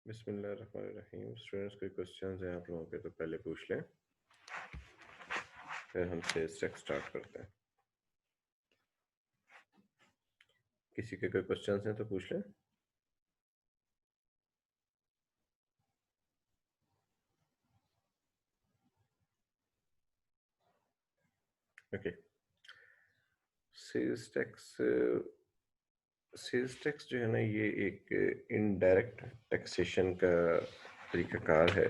बिस्मिल्लाहिर्रहमानिर्रहीम। स्टूडेंट्स कोई क्वेश्चंस हैं आप लोगों के तो पहले पूछ लें, फिर हम सेल्स टैक्स स्टार्ट करते हैं। किसी के कोई क्वेश्चंस हैं तो पूछ लें। Okay. Sales tax sales tax जो है ना, ये एक इनडायरेक्ट टैक्सेशन का तरीकाकार है।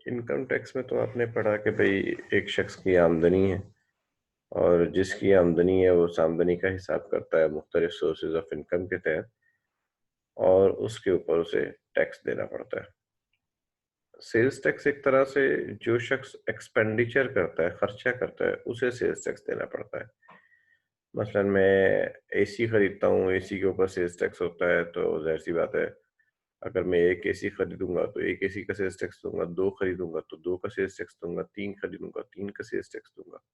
इनकम टैक्स में तो आपने पढ़ा कि भाई एक शख्स की आमदनी है और जिसकी आमदनी है वो उस आमदनी का हिसाब करता है मुख्तलिफ सोर्सेज ऑफ इनकम के तहत, और उसके ऊपर उसे टैक्स देना पड़ता है। सेल्स टैक्स एक तरह से जो शख्स एक्सपेंडिचर करता है, खर्चा करता है, उसे सेल्स टैक्स देना पड़ता है। मसलन मैं एसी खरीदता हूँ, एसी के ऊपर सेल्स टैक्स होता है, तो जाहिर सी बात है अगर मैं एक एसी खरीदूंगा तो एक एसी का सेल्स टैक्स दूंगा, दो खरीदूंगा तो दो का सेल्स टैक्स दूंगा, तीन खरीदूंगा तीन का सेल्स टैक्स दूंगा।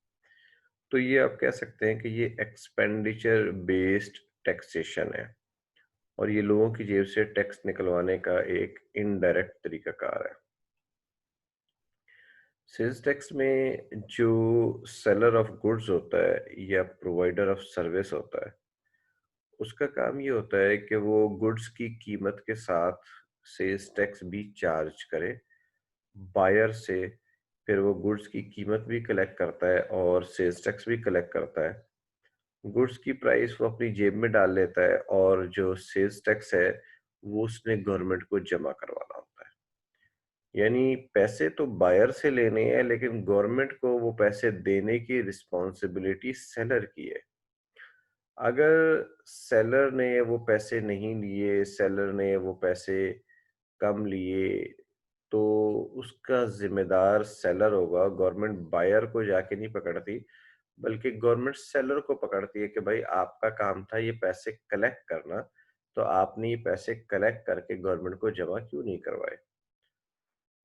तो ये आप कह सकते हैं कि ये एक्सपेंडिचर बेस्ड टैक्सेशन है, और ये लोगों की जेब से टैक्स निकलवाने का एक इनडायरेक्ट तरीकाकार है। सेल्स टैक्स में जो सेलर ऑफ गुड्स होता है या प्रोवाइडर ऑफ सर्विस होता है, उसका काम ये होता है कि वो गुड्स की कीमत के साथ सेल्स टैक्स भी चार्ज करे बायर से। फिर वो गुड्स की कीमत भी कलेक्ट करता है और सेल्स टैक्स भी कलेक्ट करता है। गुड्स की प्राइस वो अपनी जेब में डाल लेता है, और जो सेल्स टैक्स है वो उसने गवर्नमेंट को जमा करवाना होता है। यानी पैसे तो बायर से लेने हैं, लेकिन गवर्नमेंट को वो पैसे देने की रिस्पॉन्सिबिलिटी सेलर की है। अगर सेलर ने वो पैसे नहीं लिए, सेलर ने वो पैसे कम लिए, तो उसका जिम्मेदार सेलर होगा। गवर्नमेंट बायर को जाके नहीं पकड़ती, बल्कि गवर्नमेंट सेलर को पकड़ती है कि भाई आपका काम था ये पैसे कलेक्ट करना, तो आपने ये पैसे कलेक्ट करके गवर्नमेंट को जमा क्यों नहीं करवाए।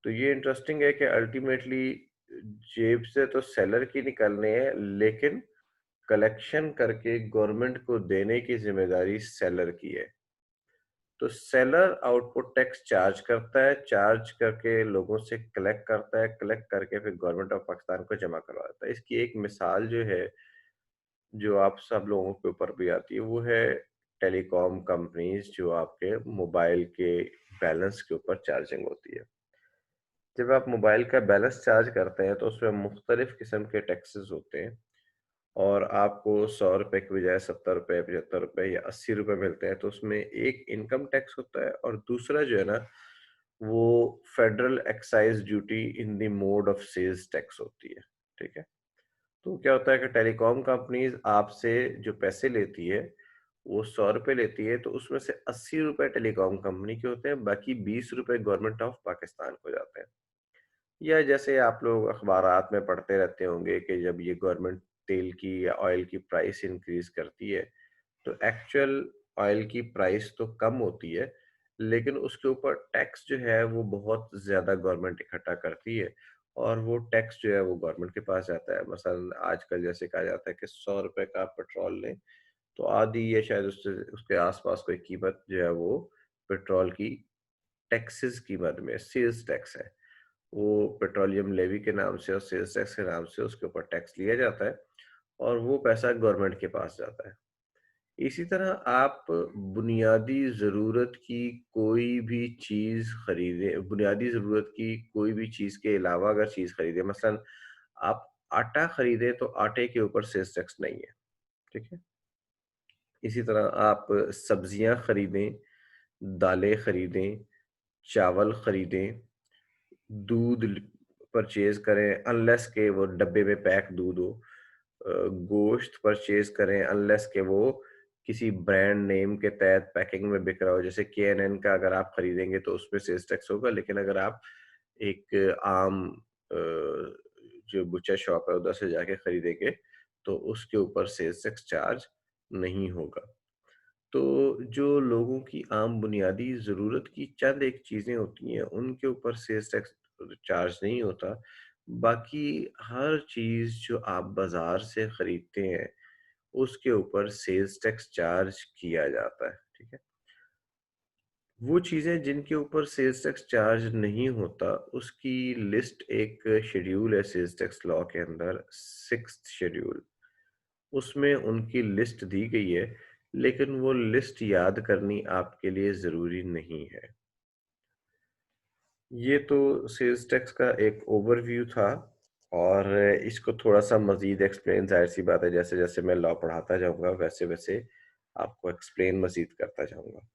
तो ये इंटरेस्टिंग है कि अल्टीमेटली जेब से तो सेलर की निकलने हैं, लेकिन कलेक्शन करके गवर्नमेंट को देने की जिम्मेदारी सेलर की है। तो सेलर आउटपुट टैक्स चार्ज करता है, चार्ज करके लोगों से कलेक्ट करता है, कलेक्ट करके फिर गवर्नमेंट ऑफ पाकिस्तान को जमा करवाता है। इसकी एक मिसाल जो है, जो आप सब लोगों के ऊपर भी आती है, वो है टेलीकॉम कंपनीज, जो आपके मोबाइल के बैलेंस के ऊपर चार्जिंग होती है। जब आप मोबाइल का बैलेंस चार्ज करते हैं तो उसमें मुख्तलिफ किस्म के टैक्सेस होते हैं, और आपको 100 रुपए की बजाय 70 रुपए, 75 रुपए या 80 रुपए मिलते हैं। तो उसमें एक इनकम टैक्स होता है, और दूसरा जो है ना, वो federal excise duty in the mode of sales tax होती है। ठीक है। तो क्या होता है कि टेलीकॉम कंपनीज आपसे जो पैसे लेती है, वो 100 रुपए लेती है, तो उसमें से 80 रुपए टेलीकॉम कंपनी के होते हैं, बाकी 20 रुपए गवर्नमेंट ऑफ पाकिस्तान को जाते हैं। या जैसे आप लोग अखबारात में पढ़ते रहते होंगे कि जब ये गवर्नमेंट तेल की या ऑयल की प्राइस इंक्रीज करती है, तो एक्चुअल ऑयल की प्राइस तो कम होती है, लेकिन उसके ऊपर टैक्स जो है वो बहुत ज्यादा गवर्नमेंट इकट्ठा करती है, और वो टैक्स जो है वो गवर्नमेंट के पास जाता है। मसलन आजकल जैसे कहा जाता है कि 100 रुपए का आप पेट्रोल लें, तो आधी या शायद उससे उसके आसपास कोई कीमत जो है वो पेट्रोल की टैक्सेस की मद में सेल्स टैक्स है। वो पेट्रोलियम लेवी के नाम से और सेल्स टैक्स के नाम से उसके ऊपर टैक्स लिया जाता है, और वो पैसा गवर्नमेंट के पास जाता है। इसी तरह आप बुनियादी ज़रूरत की कोई भी चीज़ खरीदें, बुनियादी ज़रूरत की कोई भी चीज़ के अलावा अगर चीज़ खरीदें, मसलन आप आटा खरीदें, तो आटे के ऊपर सेल्स टैक्स नहीं है। ठीक है। इसी तरह आप सब्जियां खरीदें, दालें खरीदें, चावल खरीदें, दूध परचेज करें, अनलेस के वो डब्बे में पैक दूध हो। गोश्त परचेज करें अनलेस के वो किसी ब्रांड नेम के तहत पैकिंग में बिक रहा हो। जैसे KNN का अगर आप खरीदेंगे तो उसमें सेल्स टैक्स होगा, लेकिन अगर आप एक आम जो बुचर शॉप है उधर से जाके खरीदेंगे, तो उसके ऊपर सेल्स टैक्स चार्ज नहीं होगा। तो जो लोगों की आम बुनियादी ज़रूरत की चंद एक चीज़ें होती हैं, उनके ऊपर सेल्स टैक्स चार्ज नहीं होता। बाकी हर चीज़ जो आप बाज़ार से खरीदते हैं, उसके ऊपर सेल्स टैक्स चार्ज किया जाता है। ठीक है। वो चीज़ें जिनके ऊपर सेल्स टैक्स चार्ज नहीं होता, उसकी लिस्ट एक शेड्यूल है सेल्स टैक्स लॉ के अंदर, 6th शेड्यूल। उसमें उनकी लिस्ट दी गई है, लेकिन वो लिस्ट याद करनी आपके लिए ज़रूरी नहीं है। ये तो सेल्स टैक्स का एक ओवरव्यू था और इसको थोड़ा-सा मज़ीद एक्सप्लेन ज़ाहिर-सी बात है जैसे-जैसे मैं लॉ पढ़ाता जाऊँगा वैसे-वैसे आपको एक्सप्लेन मज़ीद करता जाऊँगा।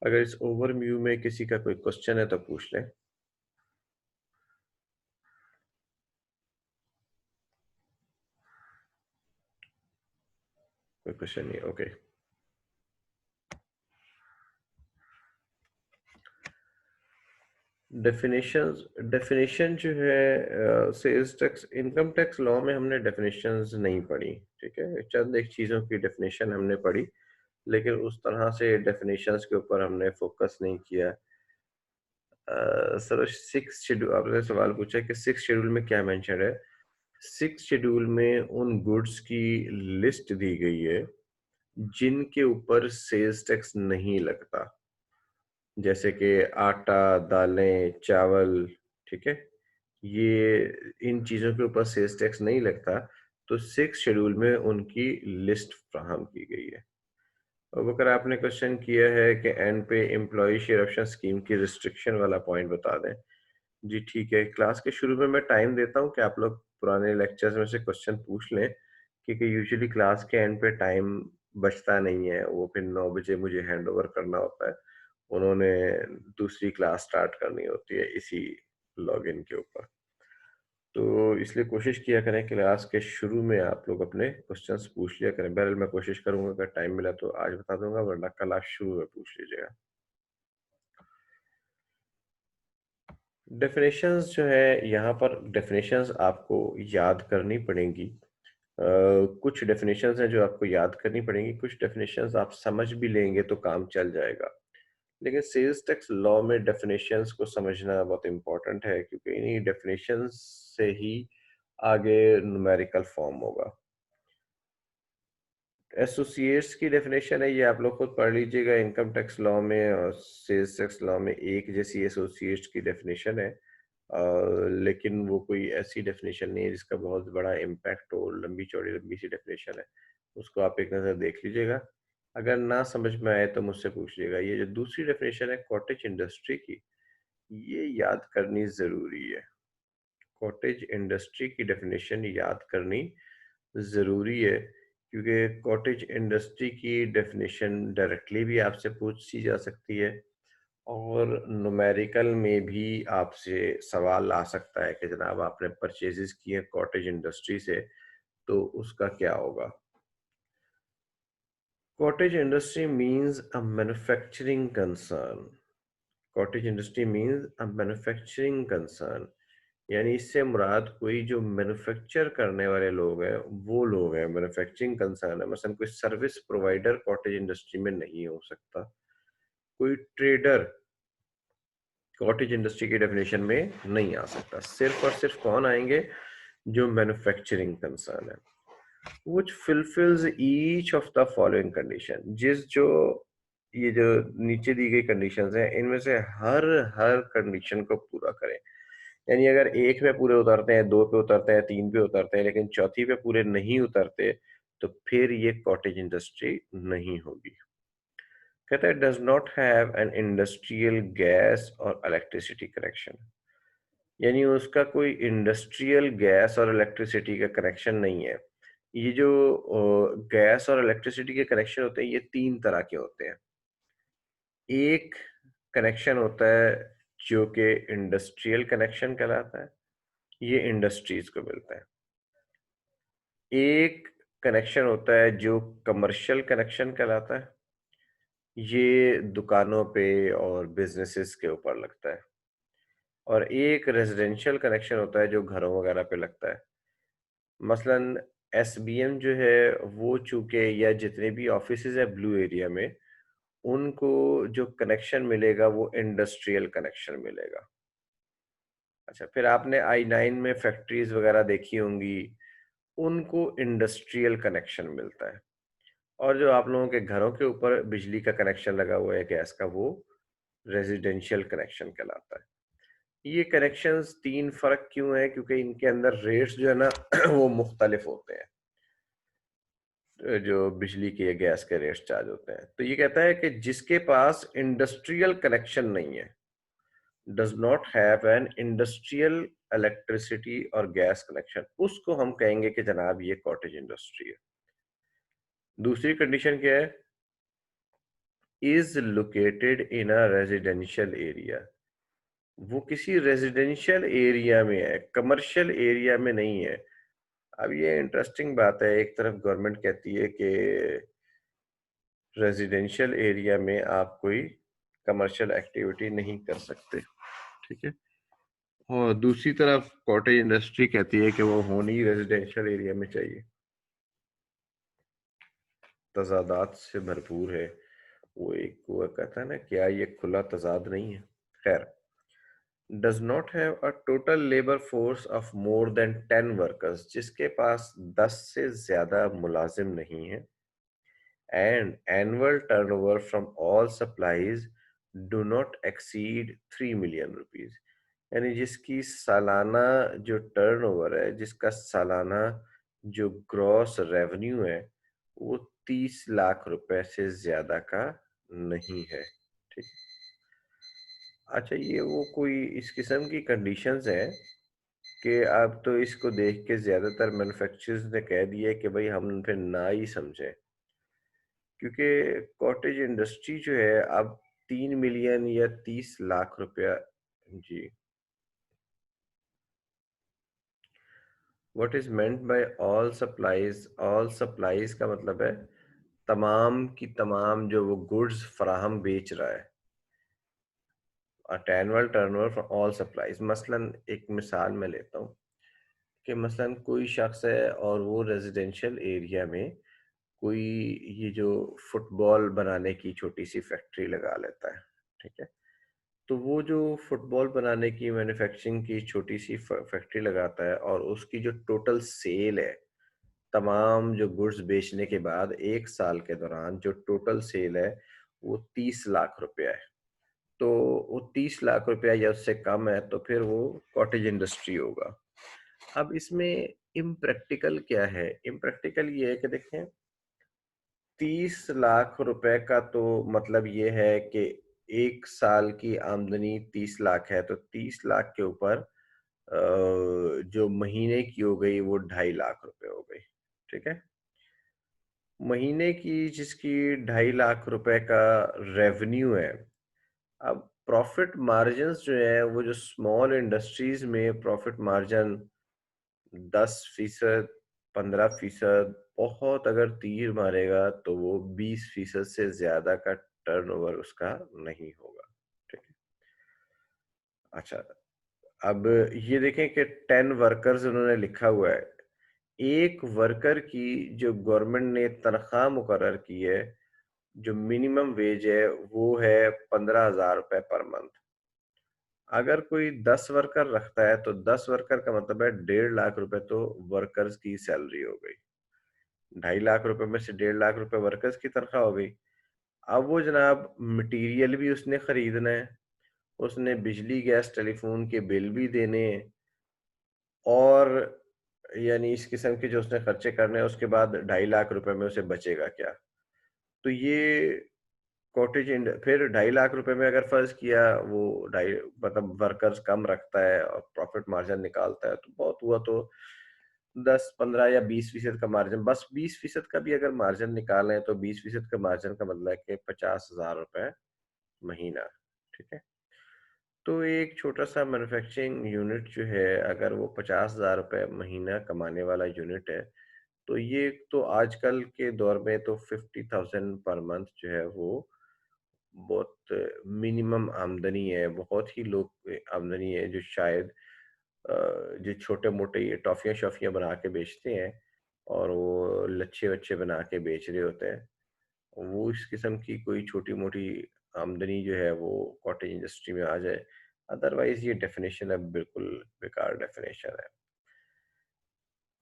अगर इस ओवरव्यू में किसी का कोई क्वेश्चन है तो पूछ लें। कोई क्वेश्चन नहीं, ओके। डेफिनेशंस डेफिनेशन जो है sales tax income tax law में हमने डेफिनेशंस नहीं पढ़ी, ठीक है? चंद एक चीज़ों की डेफिनेशन हमने पढ़ी, लेकिन उस तरह से डेफिनेशंस के ऊपर हमने फोकस नहीं किया। सर 6th शेड्यूल आपने सवाल पूछा कि 6th शेड्यूल में क्या मेंशन है? 6th शेड्यूल में उन गुड्स की लिस्ट दी गई है, जिनके ऊपर सेल्स टैक्स नहीं लगता। जैसे कि आटा, दालें, चावल, ठीक है? ये इन चीज़ों के ऊपर सेल्स टैक्स नहीं लगता, तो 6th शेड्यूल में उनकी लिस्ट फ़राहम की गई है। अब अगर आपने क्वेश्चन किया है कि एंड पे एम्प्लॉयी शेयर ऑप्शन स्कीम की रिस्ट्रिक्शन वाला पॉइंट बता दें। जी, ठीक है। क्लास के शुरू में मैं टाइम देता हूँ कि आप लोग पुराने लेक्चर्स में से क्वेश्चन पूछ लें, क्योंकि यूजुअली क्लास के एंड पे टाइम बचता नहीं है, वो फिर 9 बजे मुझे हैंडओवर करना होता है। उन्होंने दूसरी क्लास स्टार्ट करनी होती है इसी लॉगिन के ऊपर। तो इसलिए कोशिश किया करें क्लास के शुरू में आप लोग अपने क्वेश्चंस पूछ लिया करें। बहरहाल मैं कोशिश करूँगा अगर टाइम मिला तो आज बता दूँगा वरना कल आप शुरू में पूछ लीजिएगा। डेफिनेशंस जो है यहाँ पर डेफिनेशंस आपको याद करनी पड़ेंगी। कुछ डेफिनेशंस हैं जो आपको याद करनी पड़ेंगी, कुछ डेफिनेशंस आप समझ भी लेंगे तो काम चल जाएगा। लेकिन सेल्स टैक्स लॉ में डेफिनेशंस को समझना बहुत इम्पोर्टेंट है क्योंकि इन्हीं डेफिनेशंस से ही आगे न्यूमेरिकल फॉर्म होगा। एसोसिएट्स की डेफिनेशन है ये आप लोग खुद पढ़ लीजिएगा इनकम टैक्स लॉ में और सेल्स टैक्स लॉ में एक जैसी एसोसिएट्स की डेफिनेशन है। लेकिन वो कोई ऐसी डेफिनेशन नहीं है जिसका बहुत बड़ा इम्पैक्ट हो, लंबी चौड़ी लंबी सी डेफिनेशन है। उसको आप एक नज़र देख लीजिएगा। अगर ना समझ में आए तो मुझसे पूछ लीजिएगा। ये जो दूसरी डेफिनेशन है कॉटेज इंडस्ट्री की, ये याद करनी ज़रूरी है। कॉटेज इंडस्ट्री की डेफिनेशन याद करनी ज़रूरी है क्योंकि कॉटेज इंडस्ट्री की डेफिनेशन डायरेक्टली भी आपसे पूछी जा सकती है और न्यूमेरिकल में भी आपसे सवाल आ सकता है कि जनाब आपने परचेजेस किए कॉटेज इंडस्ट्री से तो उसका क्या होगा। Cottage industry means a manufacturing concern. Cottage industry means a manufacturing concern, यानी इससे मुराद कोई जो मैन्युफैक्चर करने वाले लोग हैं वो लोग हैं, मैन्युफैक्चरिंग कंसर्न है। मसलन कोई सर्विस प्रोवाइडर कॉटेज इंडस्ट्री में नहीं हो सकता, कोई ट्रेडर कॉटेज इंडस्ट्री की डेफिनेशन में नहीं आ सकता। सिर्फ और सिर्फ कौन आएंगे, जो मैन्युफैक्चरिंग कंसर्न है, which fulfills each of the following condition। जिस जो ये जो नीचे दी गई कंडीशंस हैं इनमें से हर हर कंडीशन को पूरा करें। यानी अगर एक पे पूरे उतरते हैं, दो पे उतरते हैं, तीन पे उतरते हैं, लेकिन चौथी पे पूरे नहीं उतरते तो फिर ये कॉटेज इंडस्ट्री नहीं होगी। कहता है does not have an industrial gas और इलेक्ट्रिसिटी कनेक्शन, यानी उसका कोई इंडस्ट्रियल गैस और इलेक्ट्रिसिटी का कनेक्शन नहीं है। ये जो गैस और इलेक्ट्रिसिटी के कनेक्शन होते हैं ये तीन तरह के होते हैं। एक कनेक्शन होता है जो कि इंडस्ट्रियल कनेक्शन कहलाता है, ये इंडस्ट्रीज को मिलता है। एक कनेक्शन होता है जो कमर्शियल कनेक्शन कहलाता है, ये दुकानों पे और बिजनेसेस के ऊपर लगता है। और एक रेजिडेंशियल कनेक्शन होता है जो घरों वगैरह पे लगता है। मसलन एसबीएम जो है वो चूंकि या जितने भी ऑफिसेज है ब्लू एरिया में उनको जो कनेक्शन मिलेगा वो इंडस्ट्रियल कनेक्शन मिलेगा। अच्छा, फिर आपने आई-9 में फैक्ट्रीज वगैरह देखी होंगी, उनको इंडस्ट्रियल कनेक्शन मिलता है। और जो आप लोगों के घरों के ऊपर बिजली का कनेक्शन लगा हुआ है गैस का, वो रेजिडेंशियल कनेक्शन कहलाता है। ये कनेक्शंस तीन फर्क क्यों है? क्योंकि इनके अंदर रेट्स जो है ना वो मुख्तलिफ होते हैं, जो बिजली के या गैस के रेट्स चार्ज होते हैं। तो ये कहता है कि जिसके पास इंडस्ट्रियल कनेक्शन नहीं है, does not have an industrial electricity और गैस कनेक्शन, उसको हम कहेंगे कि जनाब ये कॉटेज इंडस्ट्री है। दूसरी कंडीशन क्या है? Is located in a residential area, वो किसी रेजिडेंशियल एरिया में है, कमर्शियल एरिया में नहीं है। अब ये इंटरेस्टिंग बात है, एक तरफ गवर्नमेंट कहती है कि रेजिडेंशियल एरिया में आप कोई कमर्शियल एक्टिविटी नहीं कर सकते, ठीक है, और दूसरी तरफ कॉटेज इंडस्ट्री कहती है कि वो होनी रेजिडेंशियल एरिया में चाहिए। तजादात से भरपूर है। वो कहता है ना, क्या ये खुला तजाद नहीं है? खैर, does not have a total labour force of more than 10 workers, जिसके पास 10 से ज्यादा मुलाजिम नहीं है, and annual turnover from all supplies do not exceed 3 million rupees, यानी जिसकी सालाना जो टर्नओवर है, जिसका सालाना जो ग्रॉस रेवेन्यू है, वो 30 लाख रुपए से ज्यादा का नहीं है, ठीक। अच्छा, ये वो कोई इस किस्म की कंडीशंस हैं कि अब तो इसको देख के ज्यादातर मैन्युफैक्चरर्स ने कह दिया है कि भाई हम फिर ना ही समझें, क्योंकि कॉटेज इंडस्ट्री जो है अब 3 मिलियन या 30 लाख रुपया। जी, what is meant by all supplies? All supplies का मतलब है तमाम की तमाम जो वो गुड्स फराहम बेच रहा है। Annual turnover for all supplies, मसलन एक मिसाल मैं लेता हूँ कि मसलन कोई शख्स है और वो रेजिडेंशियल एरिया में कोई ये जो फुटबॉल बनाने की छोटी सी फैक्ट्री लगा लेता है, ठीक है। तो वो जो फुटबॉल बनाने की मैन्युफैक्चरिंग की छोटी सी फैक्ट्री लगाता है, और उसकी जो टोटल सेल है, तमाम जो गुड्स बेचने के बाद एक साल के दौरान जो टोटल सेल है वो 30 लाख रुपया है। तो वो 30 लाख रुपया या उससे कम है तो फिर वो कॉटेज इंडस्ट्री होगा। अब इसमें इम्प्रैक्टिकल क्या है? इम्प्रैक्टिकल ये है कि देखें, 30 लाख रुपए का तो मतलब ये है कि एक साल की आमदनी 30 लाख है, तो 30 लाख के ऊपर जो महीने की हो गई वो 2.5 लाख रुपए हो गई, ठीक है। महीने की जिसकी 2.5 लाख रुपए का रेवेन्यू है, अब प्रॉफिट मार्जिन्स जो है वो जो स्मॉल इंडस्ट्रीज में प्रॉफिट मार्जिन 10%, 15%, बहुत अगर तीर मारेगा तो वो 20% से ज्यादा का टर्नओवर उसका नहीं होगा, ठीक है। अच्छा, अब ये देखें कि 10 वर्कर्स उन्होंने लिखा हुआ है। एक वर्कर की जो गवर्नमेंट ने तनख्वाह मुकर्रर की है, जो मिनिमम वेज है वो है 15,000 रुपए पर मंथ। अगर कोई 10 वर्कर रखता है तो 10 वर्कर का मतलब है 1.5 लाख रुपए तो वर्कर्स की सैलरी हो गई। 2.5 लाख रुपए में से 1.5 लाख रुपए वर्कर्स की तनख्वाह हो गई। अब वो जनाब मटेरियल भी उसने खरीदना है, उसने बिजली गैस टेलीफोन के बिल भी देने हैं, और यानी इस किस्म के जो उसने खर्चे करने हैं, उसके बाद 2.5 लाख रुपए में उसे बचेगा क्या? तो ये फिर 2.5 लाख रुपए में अगर फर्ज किया वो ढाई मतलब वर्कर्स कम रखता है और प्रॉफिट मार्जिन निकालता है, तो बहुत हुआ तो 10, 15 या 20% का मार्जिन, बस 20% का भी अगर मार्जिन निकालें तो 20% का मार्जिन का मतलब है कि 50,000 रुपए महीना, ठीक है। तो एक छोटा सा मैन्युफैक्चरिंग यूनिट जो है, अगर वो 50,000 रुपए महीना कमाने वाला यूनिट है, तो ये तो आजकल के दौर में तो 50,000 पर मंथ जो है वो बहुत मिनिमम आमदनी है। बहुत ही लोग आमदनी है जो शायद जो छोटे मोटे ये टॉफियाँ शॉफियाँ बना के बेचते हैं और वो लच्छे वच्छे बना के बेच रहे होते हैं, वो इस किस्म की कोई छोटी मोटी आमदनी जो है वो कॉटेज इंडस्ट्री में आ जाए। अदरवाइज ये डेफिनेशन है बिल्कुल बेकार डेफिनेशन है।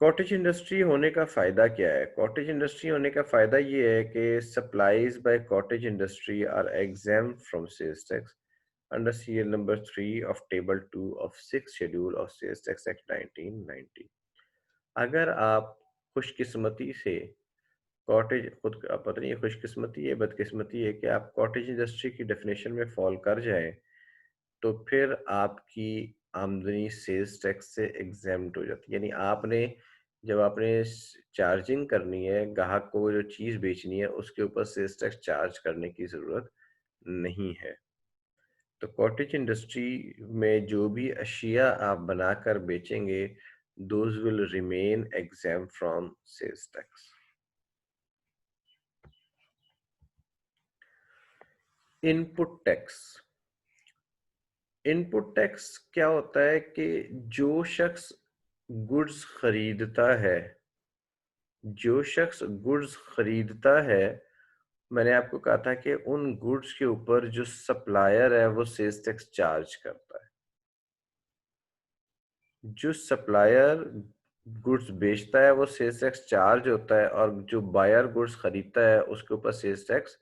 कॉटेज इंडस्ट्री होने का फायदा क्या है? कॉटेज इंडस्ट्री होने का फायदा ये है कि supplies by cottage industry are exempt from sales tax. Under serial number 3 of table 2 of 6 schedule of sales tax act 1990। अगर आप खुशकिस्मती से कॉटेज खुद का पता नहीं है खुशकिस्मती है बदकिस्मती है कि आप कॉटेज इंडस्ट्री की डेफिनेशन में फॉल कर जाएं, तो फिर आपकी आमदनी सेल्स टैक्स से एग्जेम्प्ट हो जाती है। यानी आपने जब आपने चार्जिंग करनी है, ग्राहक को वो जो चीज़ बेचनी है उसके ऊपर सेल्स टैक्स चार्ज करने की ज़रूरत नहीं है। तो कॉटेज इंडस्ट्री में जो भी अशिया आप बनाकर बेचेंगे, those will remain exempt from sales tax. Input tax. Input tax क्या होता है कि जो शख्स गुड्स खरीदता है, जो शख्स गुड्स खरीदता है, मैंने आपको कहा था कि उन गुड्स के ऊपर जो सप्लायर है वो सेल्स टैक्स चार्ज करता है। जो सप्लायर गुड्स बेचता है वो सेल्स टैक्स चार्ज होता है, और जो बायर गुड्स खरीदता है उसके ऊपर सेल्स टैक्स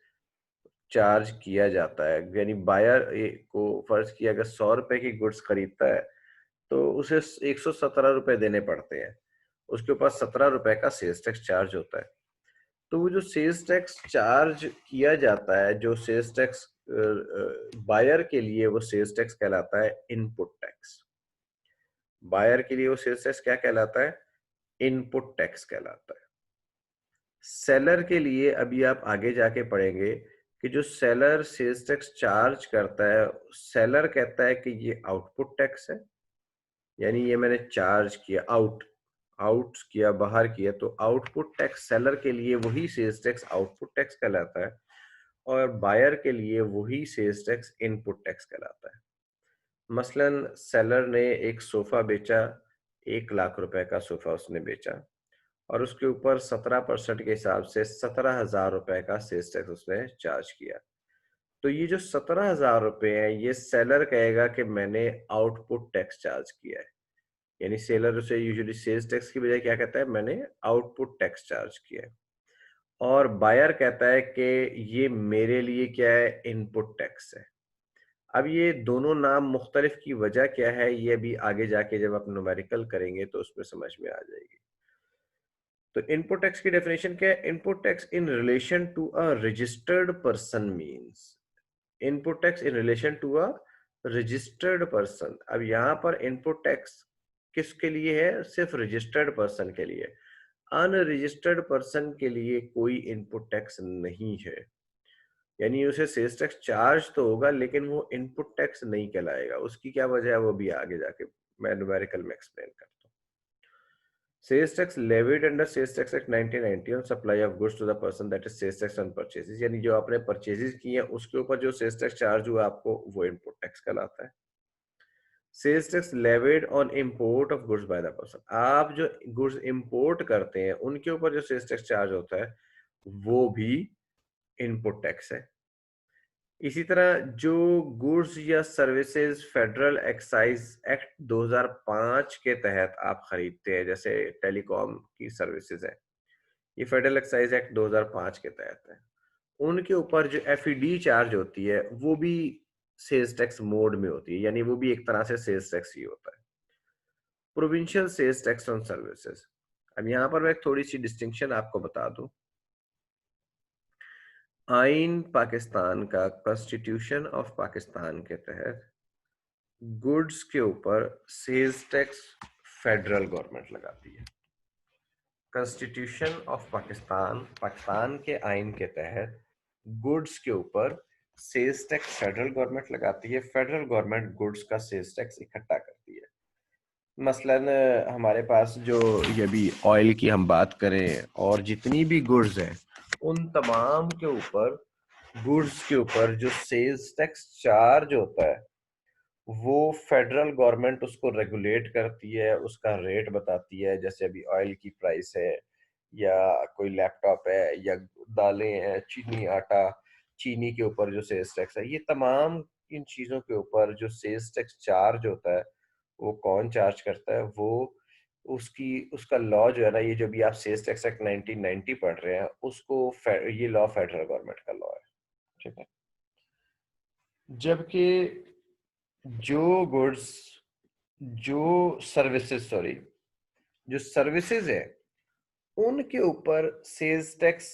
चार्ज किया जाता है। यानी बायर को फर्ज किया अगर 100 रुपए की गुड्स खरीदता है तो उसे 117 रुपए देने पड़ते हैं, उसके ऊपर 17 रुपए का सेल्स टैक्स चार्ज होता है। तो वो जो सेल्स टैक्स चार्ज किया जाता है, जो सेल्स टैक्स बायर के लिए वो सेल्स टैक्स कहलाता है इनपुट टैक्स। बायर के लिए वो सेल्स टैक्स क्या कहलाता है? इनपुट टैक्स कहलाता है। सेलर के लिए अभी आप आगे जाके पढ़ेंगे कि जो सेलर सेल्स टैक्स चार्ज करता है, सेलर कहता है कि ये आउटपुट टैक्स है, यानी ये मैंने चार्ज किया, आउट किया, बाहर किया, तो आउटपुट टैक्स सेलर के लिए वही सेल्स टैक्स आउटपुट टैक्स कहलाता है, और बायर के लिए वही सेल्स टैक्स इनपुट टैक्स कहलाता है। मसलन सेलर ने एक सोफा बेचा, 1 लाख रुपए का सोफा उसने बेचा, और उसके ऊपर 17% के हिसाब से 17,000 रुपए का सेल्स टैक्स उसने चार्ज किया। तो ये जो 17,000 रुपए है, ये सेलर कहेगा कि मैंने आउटपुट टैक्स चार्ज किया है। यानी सेलर उसे यूजुअली सेल्स टैक्स की बजाय क्या कहता है? मैंने आउटपुट टैक्स चार्ज किया है। और बायर कहता है कि ये मेरे लिए क्या है? इनपुट टैक्स है। अब ये दोनों नाम मुख्तलिफ की वजह क्या है, ये भी आगे जाके जब आप न्यूमेरिकल करेंगे तो उसमें समझ में आ जाएगी। तो इनपुट टैक्स की डेफिनेशन क्या है? Input tax in relation to a registered person means, input tax in relation to a registered person. अब यहाँ पर इनपुट टैक्स किसके लिए है? सिर्फ रजिस्टर्ड पर्सन के लिए। अनरजिस्टर्ड पर्सन के लिए कोई इनपुट टैक्स नहीं है। यानी उसे सेल्स टैक्स चार्ज तो होगा लेकिन वो इनपुट टैक्स नहीं कहलाएगा। उसकी क्या वजह है वो भी आगे जाके मैं न्यूमेरिकल में एक्सप्लेन करता हूँ। Sales tax levied under sales tax act 1990 on supply of goods to the person, that is sales tax on purchases. यानी जो आपने परचेजेस की है उसके ऊपर जो सेल्स टैक्स चार्ज हुआ आपको, वो इनपुट टैक्स कहलाता है। Sales tax levied on import of goods by the person, आप जो गुड्स इंपोर्ट करते हैं उनके ऊपर जो सेल्स टैक्स चार्ज होता है वो भी इनपुट टैक्स है। इसी तरह जो गुड्स या सर्विसेज फेडरल एक्साइज एक्ट 2005 के तहत आप खरीदते हैं, जैसे टेलीकॉम की सर्विसेज है, ये फेडरल एक्साइज एक्ट 2005 के तहत है, उनके ऊपर जो एफईडी चार्ज होती है वो भी सेल्स टैक्स मोड में होती है, यानी वो भी एक तरह से सेल्स टैक्स ही होता है। Provincial sales tax on services. अब यहाँ पर मैं एक थोड़ी सी डिस्टिंक्शन आपको बता दूं। आइन पाकिस्तान का, कॉन्स्टिट्यूशन ऑफ पाकिस्तान के तहत गुड्स के ऊपर सेल्स टैक्स फेडरल गवर्नमेंट लगाती है। कॉन्स्टिट्यूशन ऑफ पाकिस्तान, पाकिस्तान के आइन के तहत गुड्स के ऊपर सेल्स टैक्स फेडरल गवर्नमेंट लगाती है। फेडरल गवर्नमेंट गुड्स का सेल्स टैक्स इकट्ठा करती है। मसलन हमारे पास जो ये भी ऑयल की हम बात करें और जितनी भी गुड्स हैं, उन तमाम के ऊपर, गुड्स के ऊपर जो सेल्स टैक्स चार्ज होता है वो फेडरल गवर्नमेंट उसको रेगुलेट करती है, उसका रेट बताती है। जैसे अभी ऑयल की प्राइस है, या कोई लैपटॉप है, या दालें हैं, चीनी, आटा, चीनी के ऊपर जो सेल्स टैक्स है, ये तमाम इन चीज़ों के ऊपर जो सेल्स टैक्स चार्ज होता है वो कौन चार्ज करता है? वो उसकी उसका लॉ जो है ना, ये जो भी आप सेल्स टैक्स एक्ट 1990 पढ़ रहे हैं उसको ये लॉ फेडरल गवर्नमेंट का लॉ है। ठीक है। जबकि जो गुड्स जो सर्विसेज सॉरी जो सर्विसेज है उनके ऊपर सेल्स टैक्स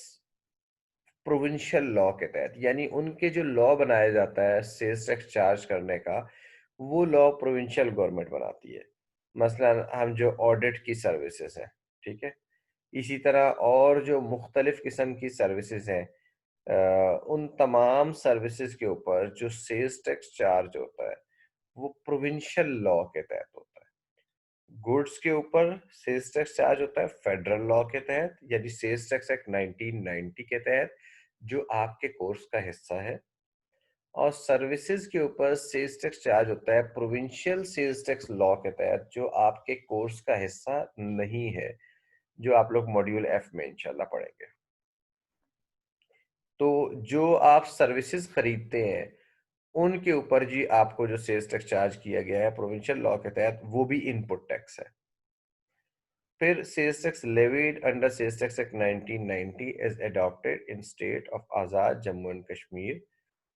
प्रोविंशियल लॉ के तहत, यानी उनके जो लॉ बनाया जाता है सेल्स टैक्स चार्ज करने का, वो लॉ प्रोविंशियल गवर्नमेंट बनाती है। मसलन हम जो ऑडिट की सर्विसेज हैं, ठीक है, इसी तरह और जो मुख्तलिफ किस्म की सर्विसेज हैं, उन तमाम सर्विसेज के ऊपर जो सेल्स टैक्स चार्ज होता है वो प्रोविंशियल लॉ के तहत होता है। गुड्स के ऊपर सेल्स टैक्स चार्ज होता है फेडरल लॉ के तहत, यानी सेल्स टैक्स एक्ट 1990 के तहत, जो आपके कोर्स का हिस्सा है। और सर्विसेज के ऊपर सेल्स टैक्स चार्ज होता है प्रोविंशियल सेल्स टैक्स लॉ के तहत, जो आपके कोर्स का हिस्सा नहीं है, जो आप लोग मॉड्यूल एफ में इंशाल्लाह पढ़ेंगे। तो जो आप सर्विसेज खरीदते हैं उनके ऊपर जी आपको जो सेल्स टैक्स चार्ज किया गया है प्रोविंशियल लॉ के तहत, वो भी इनपुट टैक्स है। फिर sales tax levied under sales tax act 1990 is adopted in state of Azad Jammu and Kashmir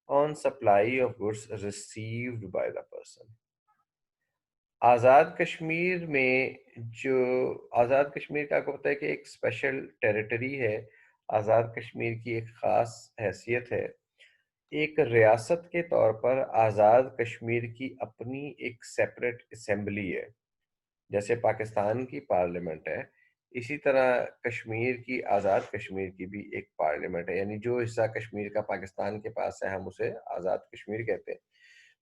on supply of goods received by the person. Azad Kashmir में जो आजाद कश्मीर का आपको पता है कि एक स्पेशल टेरिटरी है। आजाद कश्मीर की एक खास हैसियत है। एक रियासत के तौर पर आजाद कश्मीर की अपनी एक सेपरेट असेंबली है। जैसे पाकिस्तान की पार्लियामेंट है, इसी तरह कश्मीर की आज़ाद कश्मीर की भी एक पार्लियामेंट है, यानी जो हिस्सा कश्मीर का पाकिस्तान के पास है हम उसे आज़ाद कश्मीर कहते हैं।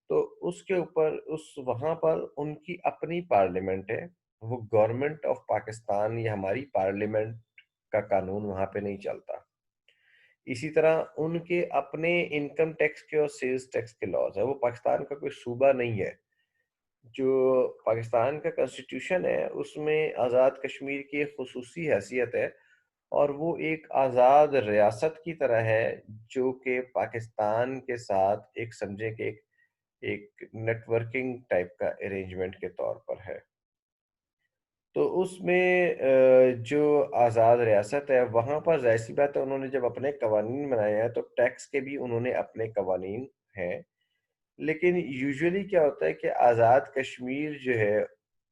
तो उसके ऊपर उस वहाँ पर उनकी अपनी पार्लियामेंट है। वो गवर्नमेंट ऑफ पाकिस्तान या हमारी पार्लियामेंट का कानून वहाँ पे नहीं चलता। इसी तरह उनके अपने इनकम टैक्स के और सेल्स टैक्स के लॉज है। वो पाकिस्तान का कोई सूबा नहीं है। जो पाकिस्तान का कॉन्स्टिट्यूशन है उसमें आज़ाद कश्मीर की एक खुसूसी हैसियत है, और वो एक आज़ाद रियासत की तरह है, जो कि पाकिस्तान के साथ एक समझे कि एक नेटवर्किंग टाइप का अरेंजमेंट के तौर पर है। तो उसमें जो आज़ाद रियासत है वहाँ पर ज़ाहिर सी बात है उन्होंने जब अपने कवानीन बनाए हैं तो टैक्स के भी उन्होंने अपने कवानीन हैं। लेकिन यूजुअली क्या होता है कि आज़ाद कश्मीर जो है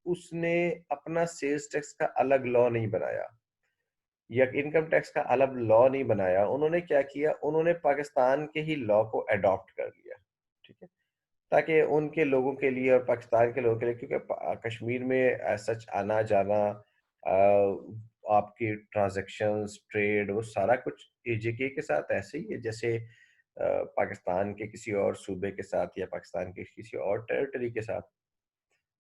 उसने अपना सेल्स टैक्स का अलग लॉ नहीं बनाया या इनकम टैक्स का अलग लॉ नहीं बनाया। उन्होंने क्या किया, उन्होंने पाकिस्तान के ही लॉ को अडॉप्ट कर लिया, ठीक है, ताकि उनके लोगों के लिए और पाकिस्तान के लोगों के लिए, क्योंकि कश्मीर में सच आना जाना, आपकी ट्रांजैक्शंस ट्रेड वो सारा कुछ एजेके के साथ ऐसे ही है जैसे पाकिस्तान के किसी और सूबे के साथ या पाकिस्तान के किसी और टेरिटरी के साथ।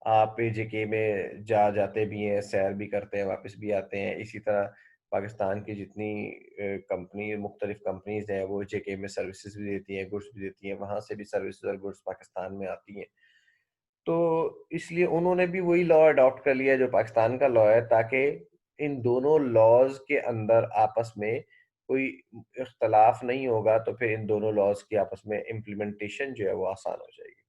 आप एजेके में जाते भी हैं, सैर भी करते हैं, वापस भी आते हैं। इसी तरह पाकिस्तान की जितनी कंपनी मुख्तलिफ कंपनीज हैं वो जेके में सर्विसेज भी देती हैं, गुड्स भी देती हैं, वहाँ से भी सर्विसेज और गुड्स पाकिस्तान में आती हैं। तो इसलिए उन्होंने भी वही लॉ अडॉप्ट कर लिया जो पाकिस्तान का लॉ है, ताकि इन दोनों लॉज के अंदर आपस में कोई इख्तलाफ नहीं होगा, तो फिर इन दोनों लॉज की आपस में इम्प्लीमेंटेशन जो है वो आसान हो जाएगी।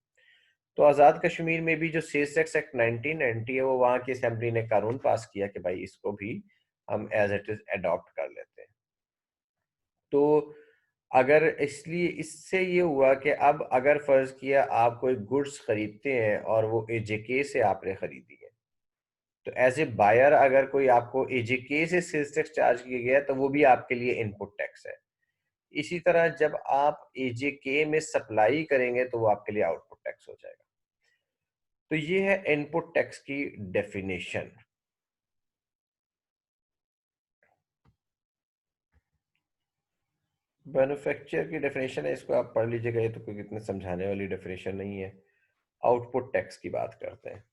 तो आज़ाद कश्मीर में भी जो सेल्स टैक्स एक्ट 1990 है वो वहाँ की असेंबली ने कानून पास किया कि भाई इसको भी हम एज इट इज अडॉप्ट कर लेते हैं। तो अगर इसलिए इससे ये हुआ कि अब अगर फर्ज किया आप कोई गुड्स खरीदते हैं और वो एजेके से आपने खरीदी है, तो एज ए बायर अगर कोई आपको एजेके से सेल्स टैक्स चार्ज किया गया तो वो भी आपके लिए इनपुट टैक्स है। इसी तरह जब आप एजेके में सप्लाई करेंगे तो वो आपके लिए आउटपुट टैक्स हो जाएगा। तो ये है इनपुट टैक्स की डेफिनेशन। मैन्युफैक्चर की डेफिनेशन है, इसको आप पढ़ लीजिएगा, ये तो कोई इतने समझाने वाली डेफिनेशन नहीं है। आउटपुट टैक्स की बात करते हैं।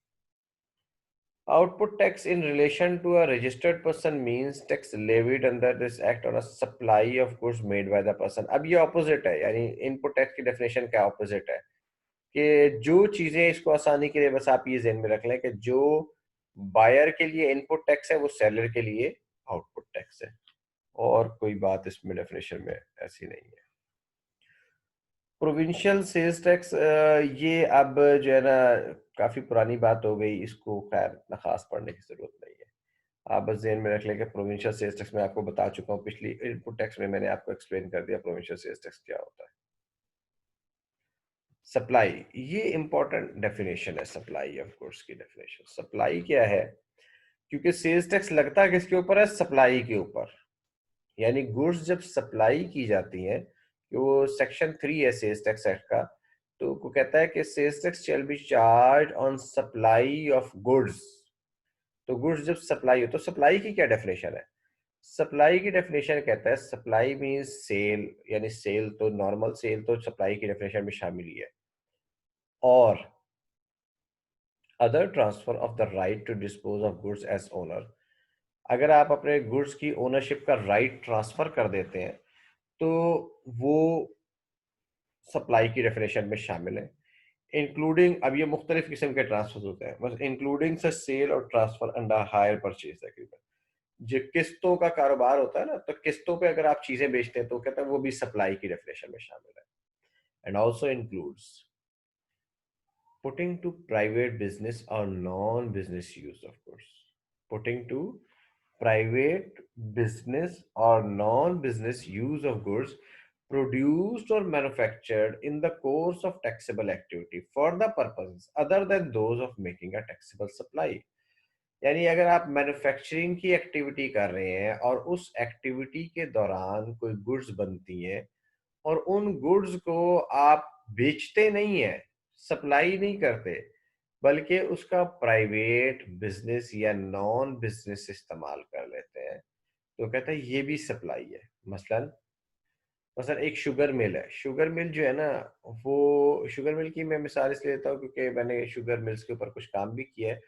Output tax in relation to a registered person means tax levied under this act on a supply of goods made by the person। अब ये ऑपोजिट है, यानी इनपुट टैक्स की डेफिनेशन का ऑपोजिट है कि जो चीजें, इसको आसानी के लिए बस आप ये ज़हन में रख लें कि जो बायर के लिए इनपुट टैक्स है वो सेलर के लिए आउटपुट टैक्स है, और कोई बात इसमें डेफिनेशन में ऐसी नहीं है। प्रोविंशियल सेल्स टैक्स, ये अब जो है ना काफी पुरानी बात हो गई, इसको खैर इतना खास पढ़ने की जरूरत नहीं है। आप बस ध्यान में रख लें कि प्रोविंशियल सेल्स टैक्स मैं आपको बता चुका हूँ, पिछली इनपुट टैक्स में मैंने आपको एक्सप्लेन कर दिया प्रोविंशियल सेल्स टैक्स क्या होता है। सप्लाई, ये इंपॉर्टेंट डेफिनेशन है सप्लाई ऑफ गुड्स की डेफिनेशन। सप्लाई क्या है? क्योंकि सेल्स टैक्स लगता किसके ऊपर है? सप्लाई के ऊपर। यानी गुड्स जब सप्लाई की जाती हैं, कि वो सेक्शन 3 है सेल्स टैक्स एक्ट का, तो वो कहता है कि sales tax shall be charge on supply of goods. तो गुड्स जब सप्लाई हो, तो सप्लाई की क्या डेफिनेशन है? सप्लाई की डेफिनेशन कहता है, सप्लाई मीन्स सेल, यानी सेल तो नॉर्मल सेल तो सप्लाई की डेफिनेशन में शामिल ही है, और other transfer of the right to dispose of goods as owner. अगर आप अपने गुड्स की ओनरशिप का राइट ट्रांसफर कर देते हैं, तो वो सप्लाई की डेफिनेशन में शामिल है। इंक्लूडिंग, अब ये मुख्तलिफ किस्म के ट्रांसफर होते हैं, बस इंक्लूडिंग सच सेल और transfer under hire purchase agreement. जो किस्तों का कारोबार होता है ना, तो किस्तों पे अगर आप चीजें बेचते हैं तो कहते हैं वो भी सप्लाई की डेफिनेशन में शामिल है। And also includes putting to private business or non-business use of goods. Putting to private business or non-business use of goods produced or manufactured in the course of taxable activity for the purposes other than those of making a taxable supply. यानी अगर आप manufacturing की activity कर रहे हैं और उस activity के दौरान कोई गुड्स बनती हैं, और उन गुड्स को आप बेचते नहीं है, सप्लाई नहीं करते, बल्कि उसका प्राइवेट बिजनेस या नॉन बिजनेस इस्तेमाल कर लेते हैं, तो कहता है ये भी सप्लाई है। मसलन मसलन एक शुगर मिल है, शुगर मिल जो है ना, वो शुगर मिल की मैं मिसाल इसलिए लेता हूँ क्योंकि मैंने शुगर मिल्स के ऊपर कुछ काम भी किया है,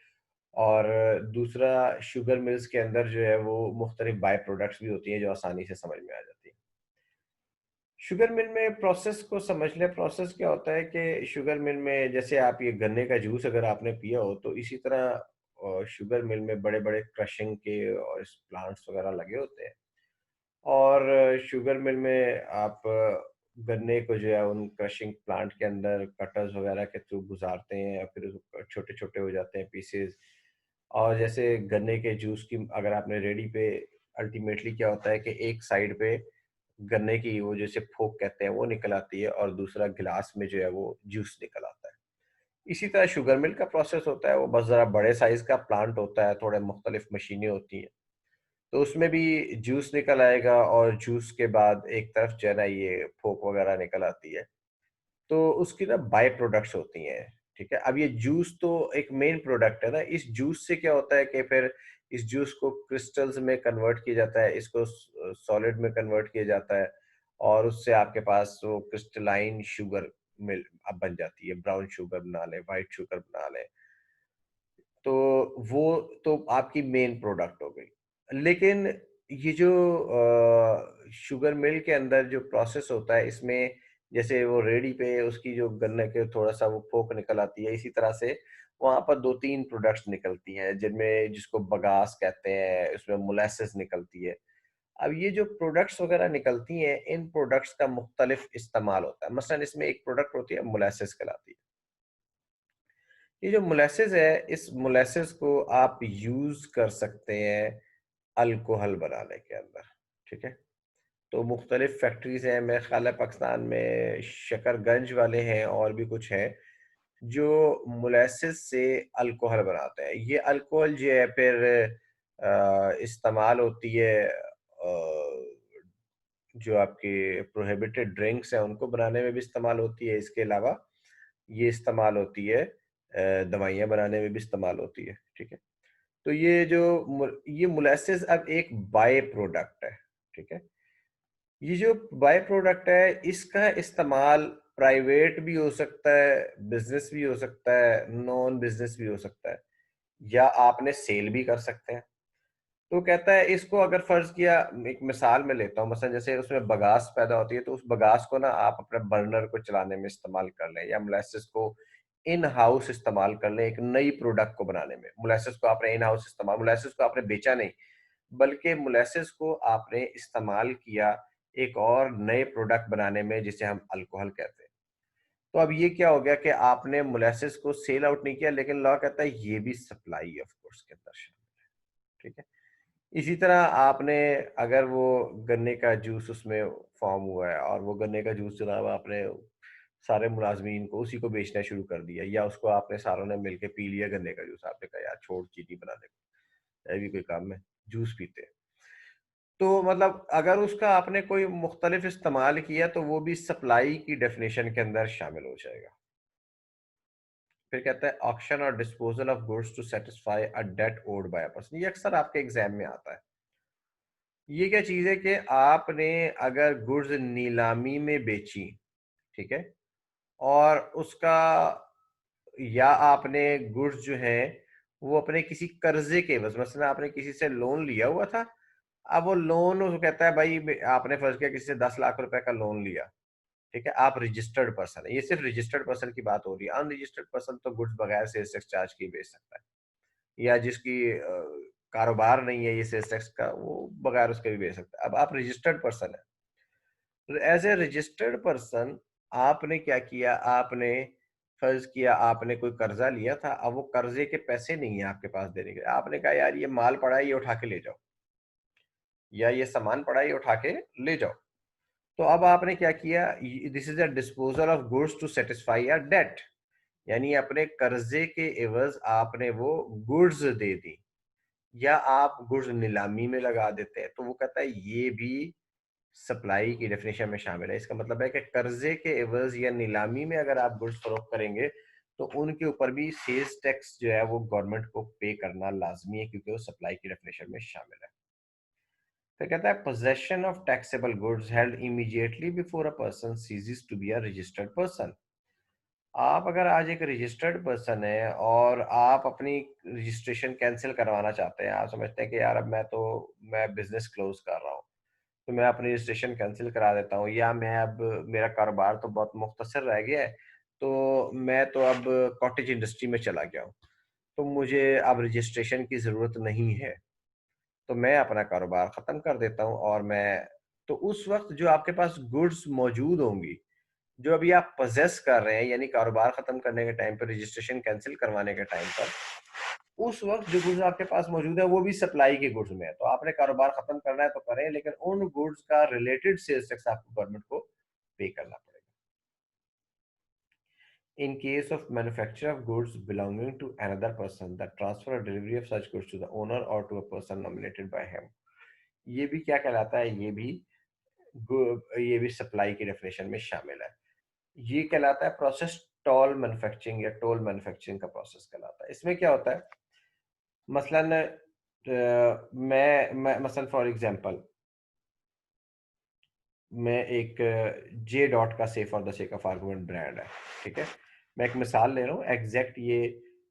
और दूसरा, शुगर मिल्स के अंदर जो है वो मुख्तलिफ बाय प्रोडक्ट्स भी होती हैं जो आसानी से समझ में आ जाती हैं। शुगर मिल में प्रोसेस को समझ लें। प्रोसेस क्या होता है कि शुगर मिल में, जैसे आप ये गन्ने का जूस अगर आपने पिया हो, तो इसी तरह शुगर मिल में बड़े बड़े क्रशिंग के और प्लांट्स वगैरह लगे होते हैं, और शुगर मिल में आप गन्ने को जो है उन क्रशिंग प्लांट के अंदर कटर्स वगैरह के थ्रू गुजारते हैं, फिर छोटे छोटे हो जाते हैं पीसेस। और जैसे गन्ने के जूस की अगर आपने रेडी पे, अल्टीमेटली क्या होता है कि एक साइड पे गन्ने की वो जैसे फोक कहते हैं वो निकल आती है, और दूसरा गिलास में जो है वो जूस निकल आता है। इसी तरह शुगर मिल का प्रोसेस होता है, वो बस ज़रा बड़े साइज का प्लांट होता है, थोड़े मुख्तलिफ मशीनें होती हैं, तो उसमें भी जूस निकल आएगा, और जूस के बाद एक तरफ जो है ना ये फोक वगैरह निकल आती है, तो उसकी ना बाय प्रोडक्ट्स होती हैं। ठीक है, अब ये जूस तो एक मेन प्रोडक्ट है ना, इस जूस से क्या होता है कि फिर इस जूस को क्रिस्टल्स में कन्वर्ट किया जाता है, इसको सॉलिड में कन्वर्ट किया जाता है, और उससे आपके पास वो क्रिस्टलाइन शुगर मिल अब बन जाती है। ब्राउन शुगर बना लें, व्हाइट शुगर बना लें, तो वो तो आपकी मेन प्रोडक्ट हो गई। लेकिन ये जो शुगर मिल के अंदर जो प्रोसेस होता है, इसमें जैसे वो रेडी पे उसकी जो गन्ने के थोड़ा सा वो फोक निकल आती है, इसी तरह से वहां पर दो तीन प्रोडक्ट्स निकलती हैं, जिनमें जिसको बगास कहते हैं, उसमें मोलेसेस निकलती है। अब ये जो प्रोडक्ट्स वगैरह निकलती हैं, इन प्रोडक्ट्स का मुख्तलिफ इस्तेमाल होता है। मसलन इसमें एक प्रोडक्ट होती है मोलेसेस कहलाती है। ये जो मोलेसेस है, इस मोलेसेस को आप यूज कर सकते हैं अल्कोहल बनाने के अंदर। ठीक है, तो मुख्तलिफ फैक्ट्रीज हैं, मेरे ख्याल है पाकिस्तान में शकरगंज वाले हैं और भी कुछ हैं जो मोलेसेस से अल्कोहल बनाते हैं। ये अल्कोहल जो है फिर इस्तेमाल होती है जो आपके प्रोहिबिटेड ड्रिंक्स हैं उनको बनाने में भी इस्तेमाल होती है। इसके अलावा ये इस्तेमाल होती है दवाइयाँ बनाने में भी इस्तेमाल होती है। ठीक है, तो ये जो ये मोलेसेस अब एक बाय प्रोडक्ट है। ठीक है, ये जो बाय प्रोडक्ट है, इसका इस्तेमाल प्राइवेट भी हो सकता है, बिजनेस भी हो सकता है, नॉन बिजनेस भी हो सकता है, या आपने सेल भी कर सकते हैं। तो कहता है इसको अगर फर्ज किया, एक मिसाल में लेता हूँ, मसलन जैसे उसमें बगास पैदा होती है, तो उस बगास को ना आप अपने बर्नर को चलाने में इस्तेमाल कर लें, या मोलेसेस को इन हाउस इस्तेमाल कर लें एक नई प्रोडक्ट को बनाने में। मोलेसेस को आपने इन हाउस इस्तेमाल, मोलेसेस को आपने बेचा नहीं, बल्कि मोलेसेस को आपने इस्तेमाल किया एक और नए प्रोडक्ट बनाने में, जिसे हम अल्कोहल कहते हैं। तो अब ये क्या हो गया कि आपने मोलेसेस को सेल आउट नहीं किया, लेकिन लॉ कहता है ये भी सप्लाई ऑफ कोर्स के अंदर शामिल है। ठीक है, इसी तरह आपने, अगर वो गन्ने का जूस उसमें फॉर्म हुआ है, और वो गन्ने का जूस जनाब आपने सारे मुलाजमीन को उसी को बेचना शुरू कर दिया, या उसको आपने सारों ने मिलके पी लिया गन्ने का जूस, आपने कहा यार छोड़ चीनी बनाने को, ये भी कोई काम है, जूस पीते हैं। तो मतलब अगर उसका आपने कोई मुख्तलिफ इस्तेमाल किया तो वो भी सप्लाई की डेफिनेशन के अंदर शामिल हो जाएगा। फिर कहता है ऑक्शन और disposal of goods to satisfy a debt owed by a person. ये अक्सर आपके एग्जाम में आता है। ये क्या चीज है कि आपने अगर गुड्स नीलामी में बेची, ठीक है, और उसका, या आपने गुड्स जो है वो अपने किसी कर्जे के बस, मसलन आपने किसी से लोन लिया हुआ था, अब वो लोन वो कहता है भाई आपने फर्ज किया किसी से 10 लाख रुपए का लोन लिया, ठीक है, आप रजिस्टर्ड पर्सन है, ये सिर्फ रजिस्टर्ड पर्सन की बात हो रही है। अनरजिस्टर्ड पर्सन तो गुड्स बगैर सेल्स टैक्स चार्ज की बेच सकता है, या जिसकी कारोबार नहीं है ये सेल्स टैक्स का, वो बगैर उसके भी बेच सकता है। अब आप रजिस्टर्ड पर्सन है, तो एज ए रजिस्टर्ड पर्सन आपने क्या किया, आपने फर्ज किया आपने कोई कर्जा लिया था, अब वो कर्जे के पैसे नहीं है आपके पास देने के लिए, आपने कहा यार ये माल पड़ा है ये उठा के ले जाओ, या ये सामान पड़ा है ये उठा के ले जाओ। तो अब आपने क्या किया, this is a disposal of goods to satisfy a debt, यानी अपने कर्जे के एवज आपने वो गुड्स दे दी, या आप गुड्स नीलामी में लगा देते हैं, तो वो कहता है ये भी सप्लाई की डेफिनेशन में शामिल है। इसका मतलब है कि कर्जे के एवज या नीलामी में अगर आप गुड्स फरोख्त करेंगे तो उनके ऊपर भी सेल्स टैक्स जो है वो गवर्नमेंट को पे करना लाजमी है, क्योंकि वो सप्लाई की डेफिनेशन में शामिल है। तो कहता है possession of taxable goods held immediately before a person ceases to be a registered person. आप अगर आज एक रजिस्टर्ड पर्सन है और आप अपनी रजिस्ट्रेशन कैंसिल करवाना चाहते हैं, आप समझते हैं कि यार अब मैं बिजनेस क्लोज कर रहा हूँ, तो मैं अपनी रजिस्ट्रेशन कैंसिल करा देता हूँ, या मैं अब मेरा कारोबार तो बहुत मुख्तसर रह गया है, तो मैं तो अब कॉटेज इंडस्ट्री में चला गया हूँ, तो मुझे अब रजिस्ट्रेशन की ज़रूरत नहीं है, तो मैं अपना कारोबार ख़त्म कर देता हूँ, और मैं, तो उस वक्त जो आपके पास गुड्स मौजूद होंगी जो अभी आप पोजेस कर रहे हैं, यानी कारोबार ख़त्म करने के टाइम पर, रजिस्ट्रेशन कैंसिल करवाने के टाइम पर, उस वक्त जो गुड्स आपके पास मौजूद है वो भी सप्लाई के गुड्स में है, तो आपने कारोबार खत्म करना है तो करें, लेकिन उन गुड्स का रिलेटेड सेल्स टैक्स आपको गवर्नमेंट को पे करना पड़ेगा। In case of manufacture of goods belonging to another person, the transfer or delivery of such goods to the owner or to a person nominated by him, ये भी क्या कहलाता है, ये भी सप्लाई की डेफिनेशन में शामिल है। ये कहलाता है प्रोसेस टॉल मैन्युफैक्चरिंग, या टोल मैन्युफैक्चरिंग का प्रोसेस कहलाता है। इसमें क्या होता है, मसलन मैं मसलन फॉर एग्जांपल मैं एक जे डॉट का safe for the sake of argument brand है, ठीक है, मैं एक मिसाल ले रहा हूँ, एग्जैक्ट ये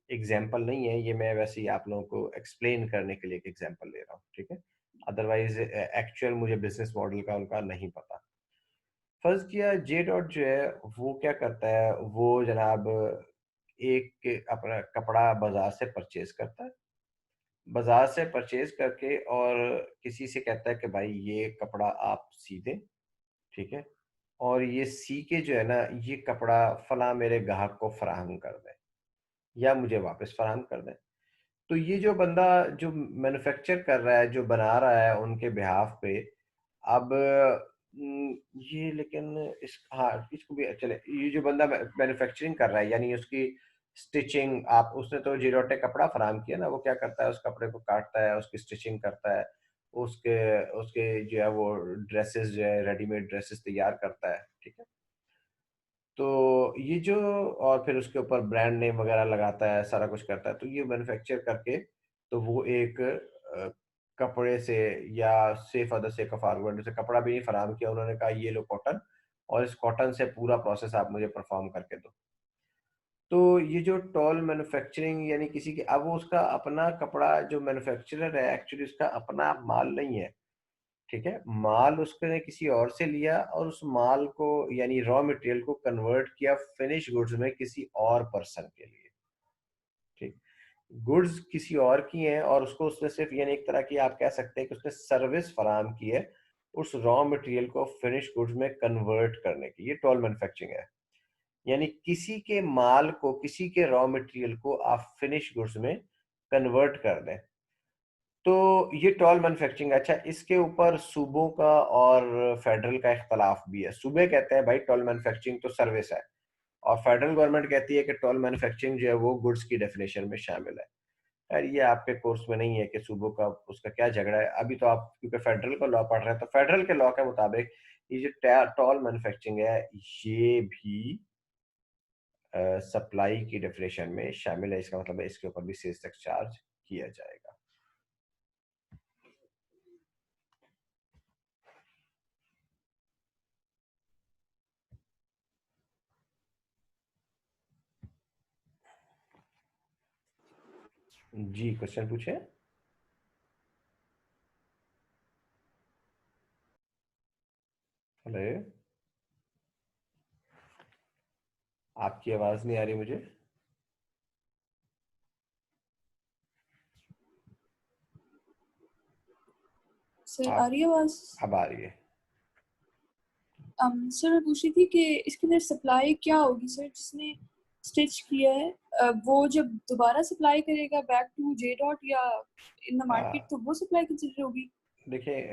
एग्जांपल नहीं है, ये मैं वैसे ही आप लोगों को एक्सप्लेन करने के लिए एक एग्जांपल ले रहा हूँ, ठीक है, अदरवाइज एक्चुअल मुझे बिजनेस मॉडल का उनका नहीं पता। फर्ज किया जे डॉट जो है वो क्या करता है, वो जनाब एक अपना कपड़ा बाजार से परचेज करता है, बाजार से परचेज करके और किसी से कहता है कि भाई ये कपड़ा आप सी दें, ठीक है, और ये सी के जो है ना ये कपड़ा फला मेरे ग्राहक को फराहम कर दें, या मुझे वापस फराहम कर दें। तो ये जो बंदा जो मैन्युफैक्चर कर रहा है, जो बना रहा है उनके बिहाफ पे, अब ये लेकिन इस, हाँ इसको भी चले, ये जो बंदा मैन्युफैक्चरिंग कर रहा है यानी उसकी स्टिचिंग, आप उसने तो जीरोटे कपड़ा फराम किया ना, वो क्या करता है उस कपड़े को काटता है, उसकी स्टिचिंग करता है, उसके उसके जो है वो ड्रेसेस जो है रेडीमेड ड्रेसेस तैयार करता है, ठीक है। तो ये जो, और फिर उसके ऊपर ब्रांड नेम वगैरह लगाता है, सारा कुछ करता है, तो ये मैन्युफैक्चर करके तो वो एक कपड़े से, या safe other sake of argument से कपड़ा भी नहीं फराहम किया, उन्होंने कहा ये लो कॉटन, और इस कॉटन से पूरा प्रोसेस आप मुझे परफॉर्म करके दो। तो ये जो टॉल मैन्युफैक्चरिंग यानी किसी के, अब वो उसका अपना कपड़ा, जो मैन्युफैक्चरर है एक्चुअली उसका अपना माल नहीं है, ठीक है, माल उसने किसी और से लिया और उस माल को यानी रॉ मटेरियल को कन्वर्ट किया फिनिश गुड्स में किसी और पर्सन के लिए, ठीक, गुड्स किसी और की हैं और उसको उसने सिर्फ यानी एक तरह की आप कह सकते हैं कि उसने सर्विस फराहम की है उस रॉ मटेरियल को फिनिश गुड्स में कन्वर्ट करने की, ये टॉल मैन्युफैक्चरिंग है। यानी किसी के माल को, किसी के रॉ मटेरियल को आप फिनिश गुड्स में कन्वर्ट कर दें, तो ये टॉल मैन्युफैक्चरिंग। अच्छा, इसके ऊपर सूबों का और फेडरल का इख्तलाफ भी है। सूबे कहते हैं भाई टॉल मैन्युफैक्चरिंग तो सर्विस है, और फेडरल गवर्नमेंट कहती है कि टोल मैन्युफैक्चरिंग जो है वो गुड्स की डेफिनेशन में शामिल है। यार ये आपके कोर्स में नहीं है कि सूबों का उसका क्या झगड़ा है। अभी तो आप क्योंकि फेडरल का लॉ पढ़ रहे हैं, तो फेडरल के लॉ के मुताबिक ये जो टोल मैन्युफैक्चरिंग है ये भी सप्लाई की डेफिनेशन में शामिल है। इसका मतलब है इसके ऊपर भी सेल्स टैक्स चार्ज किया जाएगा। जी क्वेश्चन पूछे। हेलो, आपकी आवाज नहीं आ रही मुझे। सर आ आप रही है आवाज? अब आ रही है। सर मैं पूछ रही थी कि इसके अंदर सप्लाई क्या होगी सर, जिसने स्टिच किया है वो जब दोबारा सप्लाई करेगा बैक टू जे डॉट या इन द मार्केट, हाँ तो वो सप्लाई कंसिडर होगी? देखिए,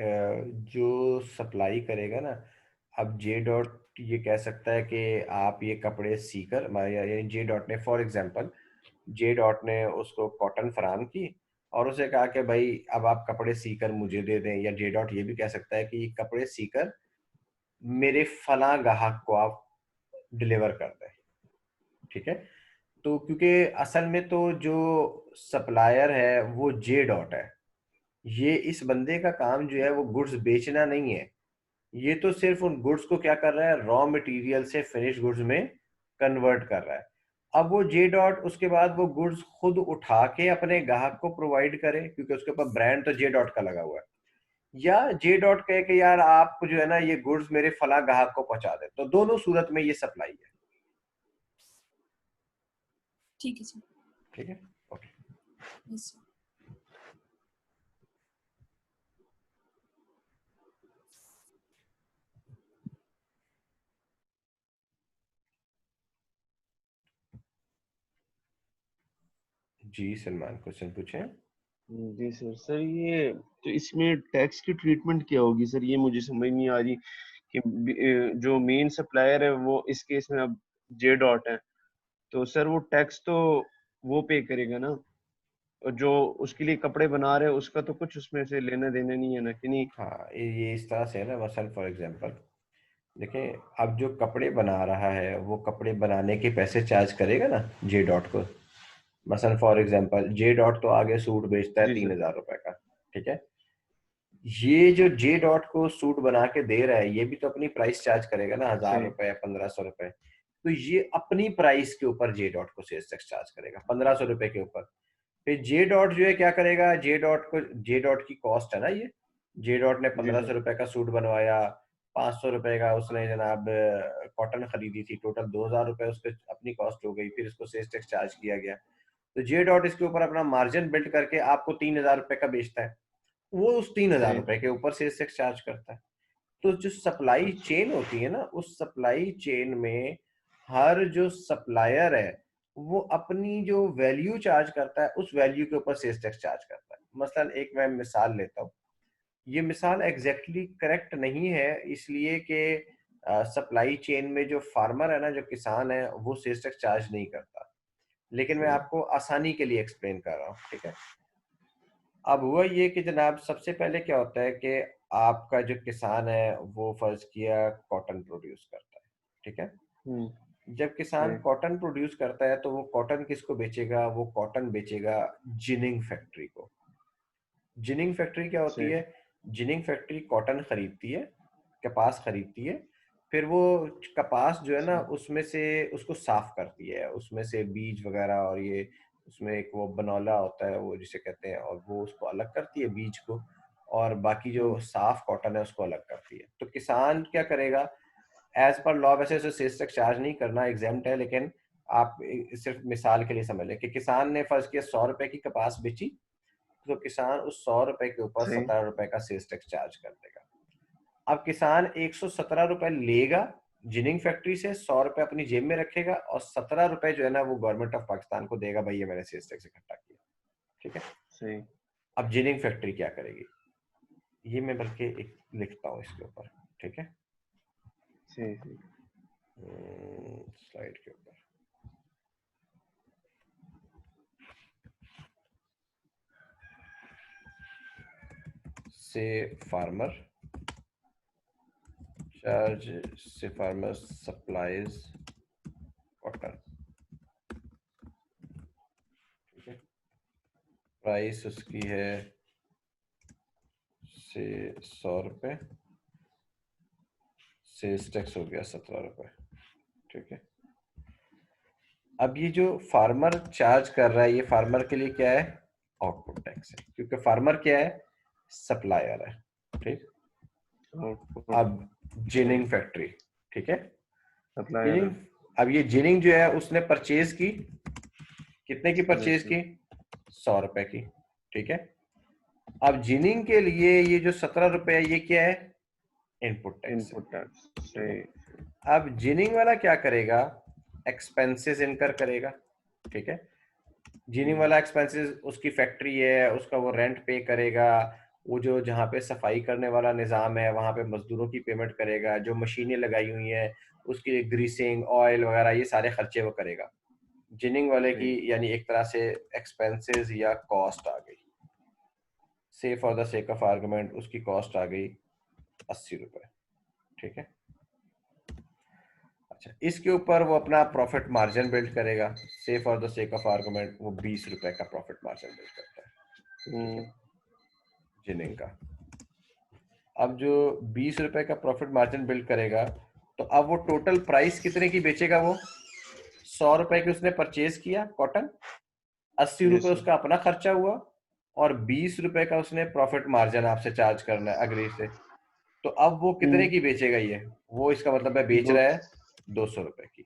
जो सप्लाई करेगा ना, अब जे डॉट ये कह सकता है कि आप ये कपड़े सीकर, यानी जे डॉट ने फॉर एग्जांपल जे डॉट ने उसको कॉटन फराम की और उसे कहा कि भाई अब आप कपड़े सीकर मुझे दे दें। या जे डॉट ये भी कह सकता है कि कपड़े सीकर मेरे फला ग्राहक को आप डिलीवर कर दें। ठीक है। तो क्योंकि असल में तो जो सप्लायर है वो जे डॉट है, ये इस बंदे का काम जो है वो गुड्स बेचना नहीं है। ये तो सिर्फ उन गुड्स को क्या कर रहा है, रॉ मटेरियल से फिनिश गुड्स में कन्वर्ट कर रहा है। अब वो जे डॉट उसके बाद वो गुड्स खुद उठा के अपने ग्राहक को प्रोवाइड करे, क्योंकि उसके ऊपर ब्रांड तो जे डॉट का लगा हुआ है। या जे डॉट कहे कि यार आप जो है ना ये गुड्स मेरे फला ग्राहक को पहुंचा दे। तो दोनों सूरत में ये सप्लाई है। ठीक है सर। ठीक है। ओके। Yes sir. जी सलमान क्वेश्चन पूछें। जी सर। सर ये तो इसमें टैक्स की ट्रीटमेंट क्या होगी सर, ये मुझे समझ नहीं आ रही कि जो मेन सप्लायर है वो इस केस में अब जे डॉट है, तो सर वो टैक्स तो वो पे करेगा ना, और जो उसके लिए कपड़े बना रहे हैं उसका तो कुछ उसमें से लेना देना नहीं है ना, कि नहीं? हाँ ये इस तरह से है ना, मसल फॉर एग्जांपल देखिए, अब जो कपड़े बना रहा है वो कपड़े बनाने के पैसे चार्ज करेगा ना जे डॉट को। Muscle for example J dot तो आगे सूट बेचता है जी तीन सर। हजार रुपए का। ठीक है। ये जो जे डॉट को सूट बना के दे रहा है ये भी तो अपनी प्राइस चार्ज करेगा ना, हजार सही। रुपए या 1500 रुपए। तो ये अपनी प्राइस के ऊपर जे डॉट को सेल्स टैक्स चार्ज करेगा 1500 रुपए के ऊपर। फिर जे डॉट जो है क्या करेगा, जे डॉट को, जे डॉट की कॉस्ट है ना ये, जे डॉट ने जी पंद्रह सर। सौ रुपए का सूट बनवाया, 500 रुपए का उसने जनाब कॉटन खरीदी थी, टोटल 2000 रुपए उसके अपनी कॉस्ट हो गई। फिर इसको सेल्स टैक्स चार्ज किया गया। तो जे डॉट इसके ऊपर अपना मार्जिन बिल्ड करके आपको 3000 रुपए का बेचता है। वो उस तीन हजार सही। रुपए के ऊपर सेल्स टैक्स चार्ज करता है। तो जो सप्लाई अच्छा। चेन होती है ना, उस सप्लाई चेन में हर जो सप्लायर है वो अपनी जो वैल्यू चार्ज करता है उस वैल्यू के ऊपर सेल्स टैक्स चार्ज करता है। मसलन एक मैं मिसाल लेता हूँ, ये मिसाल एग्जैक्टली करेक्ट नहीं है इसलिए कि सप्लाई चेन में जो फार्मर है ना, जो किसान है, वो सेल्स टैक्स चार्ज नहीं करता। लेकिन मैं सही। आपको आसानी के लिए एक्सप्लेन कर रहा हूँ। ठीक है। अब हुआ ये कि जनाब सबसे पहले क्या होता है कि आपका जो किसान है वो फर्ज किया कॉटन प्रोड्यूस करता है। ठीक है। हम्म। जब किसान सही। कॉटन प्रोड्यूस करता है तो वो कॉटन किसको बेचेगा, वो कॉटन बेचेगा जिनिंग फैक्ट्री को। जिनिंग फैक्ट्री क्या होती सही। है, जिनिंग फैक्ट्री कॉटन खरीदती है, कपास खरीदती है। फिर वो कपास जो है ना सही। उसमें से उसको साफ करती है, उसमें से बीज वगैरह और ये उसमें एक वो बनौला होता है वो जिसे कहते हैं, और वो उसको अलग करती है बीज को, और बाकी जो हम्म। साफ कॉटन है उसको अलग करती है। तो किसान क्या करेगा, एज पर लॉ वैसे उसे सेल्स टैक्स चार्ज नहीं करना, एग्जाम्प्ट है, लेकिन आप सिर्फ मिसाल के लिए समझ लें कि किसान ने फर्ज किया 100 रुपए की कपास बेची, तो किसान उस 100 रुपए के ऊपर सही। 17 रुपए का सेल्स टैक्स चार्ज कर देगा। अब किसान 117 रुपए लेगा जिनिंग फैक्ट्री से, 100 रुपए अपनी जेब में रखेगा और 17 रुपए जो है ना वो गवर्नमेंट ऑफ पाकिस्तान को देगा, भाई ये मैंने सेल्स टैक्स इकट्ठा किया। ठीक है। सही। अब जिनिंग फैक्ट्री क्या करेगी, ये मैं बल्कि एक लिखता हूँ इसके ऊपर। ठीक है। सही। सही। स्लाइड के ऊपर से फार्मर चार्ज से फार्मर सप्लाईज कॉटन, ठीक है। प्राइस उसकी है से 100 रुपये, सेल्स टैक्स हो गया 17 रुपये, ठीक है। अब ये जो फार्मर चार्ज कर रहा है, ये फार्मर के लिए क्या है? आउटपुट टैक्स है, क्योंकि फार्मर क्या है? सप्लायर है, ठीक। अब जिनिंग फैक्ट्री, ठीक है, सप्लायर जिनिंग। अब ये जिनिंग जो है उसने परचेज की, कितने की परचेज की? 100 रुपए की, ठीक है। अब जिनिंग के लिए ये जो 17 रुपए है, ये क्या है? इनपुट टैक्स है, इनपुट टैक्स, ठीक है। सही। अब जिनिंग वाला क्या करेगा? एक्सपेंसेस इनकर करेगा, ठीक है। जिनिंग वाला एक्सपेंसेस, उसकी फैक्ट्री है, उसका वो रेंट पे करेगा, वो जो जहाँ पे सफाई करने वाला निज़ाम है वहाँ पे मजदूरों की पेमेंट करेगा, जो मशीनें लगाई हुई हैं उसकी ग्रीसिंग, ऑयल वगैरह, ये सारे खर्चे वो करेगा। जिनिंग वाले की यानी एक तरह से एक्सपेंसेस या कॉस्ट आ गई। से for the sake of argument उसकी कॉस्ट आ गई 80 रुपए, ठीक है। अच्छा, इसके ऊपर वो अपना प्रॉफिट मार्जिन बिल्ड करेगा। से for the sake of argument वो 20 रुपए का प्रॉफिट मार्जिन बिल्ड करता है, ठीक है, जिनिंग का। अब जो 20 रुपए का प्रॉफिट मार्जिन बिल्ड करेगा, तो अब वो टोटल प्राइस कितने की बेचेगा? वो 100 रुपए की उसने परचेज किया कॉटन, 80 रुपए उसका अपना खर्चा हुआ, और 20 रुपए का उसने प्रॉफिट मार्जिन आपसे चार्ज करना है अगले से। तो अब वो कितने की बेचेगा? ये वो इसका मतलब है बेच रहा है 200 रुपए की।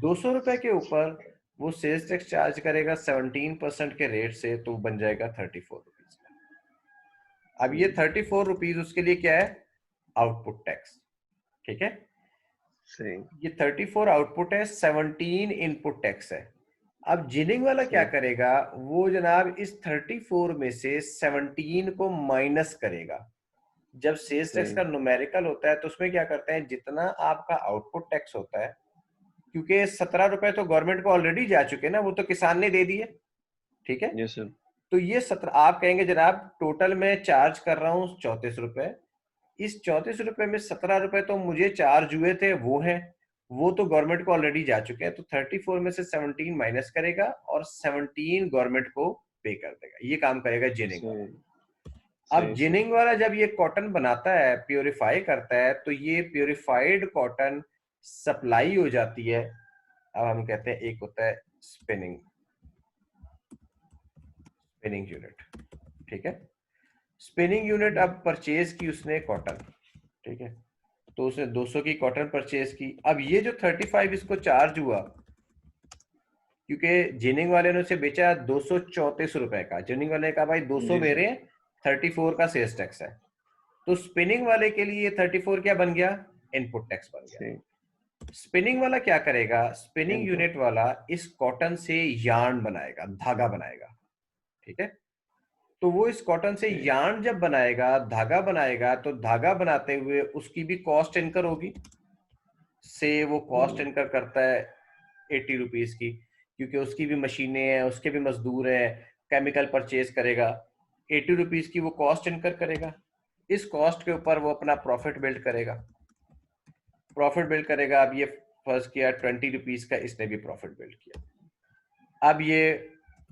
200 रुपए के ऊपर वो सेल्स टैक्स चार्ज करेगा 17% के रेट से, तो बन जाएगा 34 रुपीज का। अब ये 34 रुपीज उसके लिए क्या है? आउटपुट टैक्स, ठीक है। सही। ये 34 आउटपुट है, 17 इनपुट टैक्स है। अब जिनिंग वाला क्या करेगा? वो जनाब इस 34 में से 17 को माइनस करेगा। जब सेल्स टैक्स का न्यूमेरिकल होता है तो उसमें क्या करते हैं, जितना आपका आउटपुट टैक्स होता है, क्योंकि 17 रुपए तो गवर्नमेंट को ऑलरेडी जा चुके हैं ना, वो तो किसान ने दे दिए, ठीक है। Yes sir. तो ये 17 आप कहेंगे जनाब टोटल में चार्ज कर रहा हूं 34 रुपए, इस 34 रुपए में 17 रुपए तो मुझे चार्ज हुए थे, वो है, वो तो गवर्नमेंट को ऑलरेडी जा चुके हैं। तो 34 में से 17 माइनस करेगा और 17 गवर्नमेंट को पे कर देगा। ये काम करेगा जिनिंग वाला। अब जिनिंग वाला जब ये कॉटन बनाता है, प्योरीफाई करता है, तो ये प्योरीफाइड कॉटन सप्लाई हो जाती है। अब हम कहते हैं एक होता है स्पिनिंग यूनिट, ठीक है। स्पिनिंग यूनिट अब परचेज की उसने कॉटन, ठीक है, तो उसने 200 की कॉटन परचेज की। अब ये जो 35 इसको चार्ज हुआ, क्योंकि जिनिंग वाले ने उसे बेचा 234 रुपए का, जिनिंग वाले ने कहा भाई 200 मेरे, 34 का सेल्स टैक्स है, तो स्पिनिंग वाले के लिए 34 क्या बन गया? इनपुट टैक्स बन गया। स्पिनिंग वाला क्या करेगा? स्पिनिंग यूनिट वाला इस कॉटन से यार्न बनाएगा, धागा बनाएगा, ठीक है। तो वो इस कॉटन से यार्न जब बनाएगा, धागा बनाएगा, तो धागा बनाते हुए उसकी भी कॉस्ट इनकर होगी। से वो कॉस्ट इनकर करता है 80 रुपीज की, क्योंकि उसकी भी मशीनें हैं, उसके भी मजदूर हैं, केमिकल परचेज करेगा, 80 रुपीज की वो कॉस्ट इनकर करेगा। इस कॉस्ट के ऊपर वो अपना प्रॉफिट बिल्ड करेगा, अब ये फर्ज किया 20 रुपीज का इसने भी प्रॉफिट बिल्ड किया। अब ये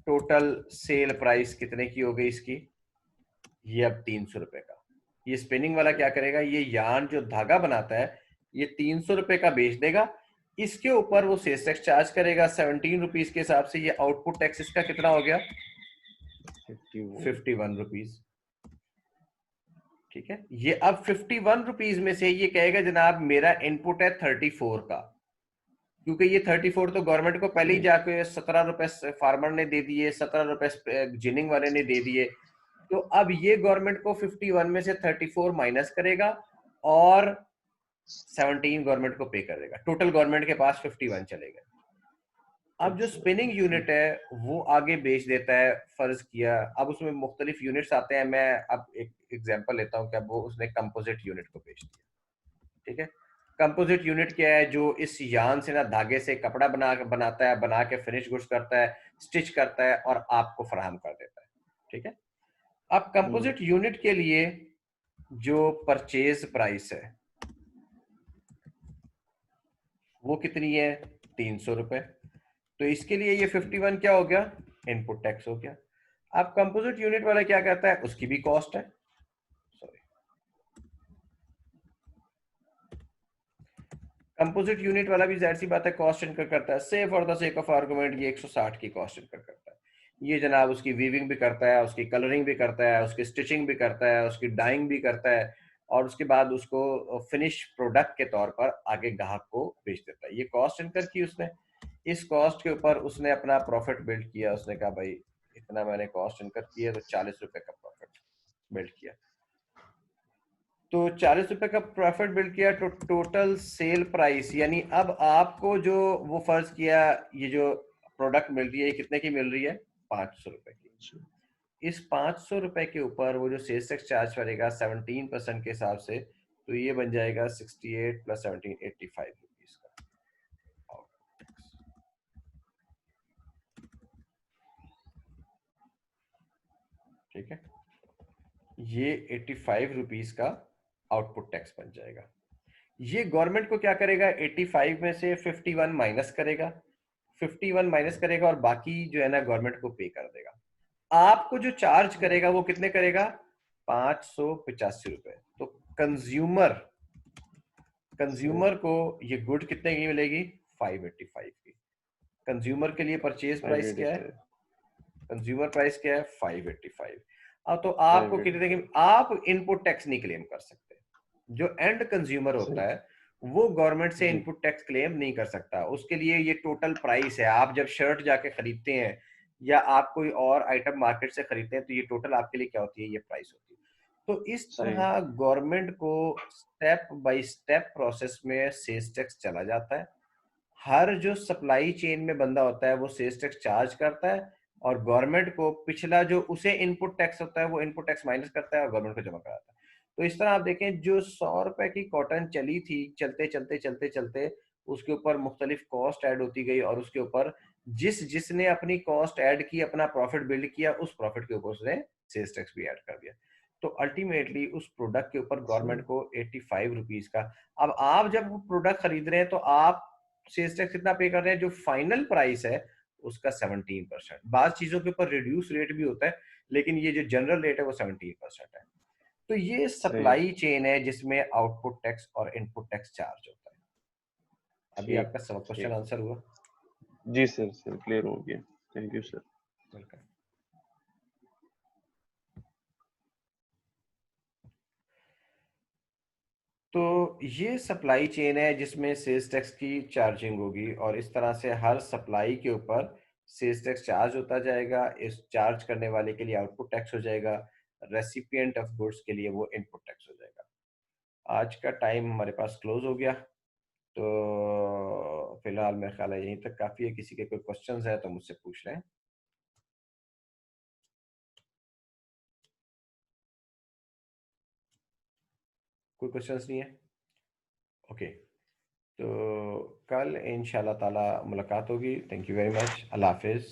टोटल सेल प्राइस कितने की हो गई इसकी? ये अब 300 रुपए का। ये स्पिनिंग वाला क्या करेगा? ये यार्न जो धागा बनाता है, ये 300 रुपए का बेच देगा, इसके ऊपर वो सेल्स टैक्स चार्ज करेगा 17 रुपीज के हिसाब से। ये आउटपुट टैक्स इसका कितना हो गया? 51 रुपीज, ठीक है। ये अब 51 रुपीज में से ये कहेगा जनाब मेरा इनपुट है 34 का, क्योंकि ये 34 तो गवर्नमेंट को पहले ही जाके 17 रुपए फार्मर ने दे दिए, 17 रुपए जिनिंग वाले ने दे दिए। तो अब ये गवर्नमेंट को 51 में से 34 माइनस करेगा और 17 गवर्नमेंट को पे कर देगा, टोटल गवर्नमेंट के पास 51 चलेगा। अब जो स्पिनिंग यूनिट है वो आगे बेच देता है, फर्ज किया, अब उसमें मुख्तलिफ यूनिट्स आते हैं, मैं अब एक एग्जांपल लेता हूं कि अब वो उसने कंपोजिट यूनिट को बेच दिया, ठीक है। कंपोजिट यूनिट क्या है? जो इस यार्न से ना धागे से कपड़ा बनाता है, बना के फिनिश गुड्स करता है, स्टिच करता है और आपको फराहम कर देता है। ठीक है। अब कंपोजिट यूनिट के लिए जो परचेज प्राइस है वो कितनी है? 300 रुपए। तो इसके लिए ये 51 क्या हो गया? इनपुट टैक्स हो गया। अब कंपोजिट यूनिट वाला क्या कहता है? उसकी भी कॉस्ट है। सॉरी, कंपोजिट यूनिट वाला भी जाहिर सी बात है कॉस्ट इनकर करता है। से for the sake of argument ये 160 की कॉस्ट इनकर करता है। ये जनाब उसकी वीविंग भी करता है, उसकी कलरिंग भी करता है, उसकी स्टिचिंग भी करता है, उसकी डाइंग भी करता है और उसके बाद उसको फिनिश प्रोडक्ट के तौर पर आगे ग्राहक को बेच देता है। ये कॉस्ट इनकर की उसने। इस कॉस्ट के ऊपर उसने अपना प्रॉफिट बिल्ड किया। उसने कहा भाई इतना मैंने कॉस्ट इनकर की है तो 40 रुपए का प्रॉफिट बिल्ड किया। तो 40 रुपए का प्रॉफिट बिल्ड किया। तो टोटल सेल प्राइस यानी अब आपको जो वो फर्ज किया ये जो प्रोडक्ट मिल रही है ये कितने की मिल रही है? 500 रुपए की। इस 500 रुपए के ऊपर वो जो सेल्स टैक्स चार्ज करेगा 17% के हिसाब से, तो ये बन जाएगा 68 प्लस 17 85 रुपीज का। ठीक है, ये 85 रुपीज का आउटपुट टैक्स बन जाएगा। ये गवर्नमेंट को क्या करेगा? 85 में से 51 माइनस करेगा, 51 माइनस करेगा और बाकी जो है ना गवर्नमेंट को पे कर देगा। आपको जो चार्ज करेगा वो कितने करेगा? 585 रुपए। तो कंज्यूमर को ये गुड कितने की मिलेगी? 585 की। कंज्यूमर के लिए परचेज प्राइस क्या है? कंज्यूमर प्राइस क्या है? 585। अब तो आपको कितने की? आप इनपुट टैक्स नहीं क्लेम कर सकते। जो एंड कंज्यूमर होता है वो गवर्नमेंट से इनपुट टैक्स क्लेम नहीं कर सकता। उसके लिए ये टोटल प्राइस है। आप जब शर्ट जाके खरीदते हैं या आप कोई और आइटम मार्केट से खरीदते हैं तो ये टोटल आपके लिए क्या होती है? ये प्राइस होती है। तो इस तरह गवर्नमेंट को स्टेप बाय स्टेप प्रोसेस में सेल्स टैक्स चला जाता है। हर जो सप्लाई चेन में बंदा होता है वो सेल्स टैक्स चार्ज करता है और गवर्नमेंट को पिछला जो उसे इनपुट टैक्स होता है वो इनपुट टैक्स माइनस करता है और गवर्नमेंट को जमा कराता है। तो इस तरह आप देखें जो 100 रुपए की कॉटन चली थी, चलते चलते चलते चलते उसके ऊपर मुख्तलिफ कॉस्ट ऐड होती गई और उसके ऊपर जिसने अपनी कॉस्ट ऐड की, अपना प्रॉफिट बिल्ड किया, उस प्रॉफिट के ऊपर उसने सेल्स टैक्स भी ऐड कर दिया। तो अल्टीमेटली उस प्रोडक्ट के ऊपर गवर्नमेंट को 85 रुपीज का। अब आप जब वो प्रोडक्ट खरीद रहे हैं तो आप सेल्स टैक्स कितना पे कर रहे हैं? जो फाइनल प्राइस है उसका 17%। बाद चीजों के ऊपर रिड्यूस रेट भी होता है लेकिन ये जो जनरल रेट है वो 17% है। तो ये सप्लाई चेन है जिसमें आउटपुट टैक्स और इनपुट टैक्स चार्ज होता है। अभी आपका सब क्वेश्चन आंसर हुआ? जी सर, क्लियर हो गया। Thank you sir. वेलकम। तो ये सप्लाई चेन है जिसमें सेल्स टैक्स की चार्जिंग होगी और इस तरह से हर सप्लाई के ऊपर सेल्स टैक्स चार्ज होता जाएगा। इस चार्ज करने वाले के लिए आउटपुट टैक्स हो जाएगा, रेसिपिएंट ऑफ गुड्स के लिए वो इनपुट टैक्स हो जाएगा। आज का टाइम हमारे पास क्लोज हो गया, तो फिलहाल मेरा ख्याल है यहीं तक काफी है। किसी के कोई क्वेश्चंस है तो मुझसे पूछ लें। कोई क्वेश्चंस नहीं है? ओके, तो कल इंशाल्लाह ताला मुलाकात होगी। Thank you very much. Allah Hafiz.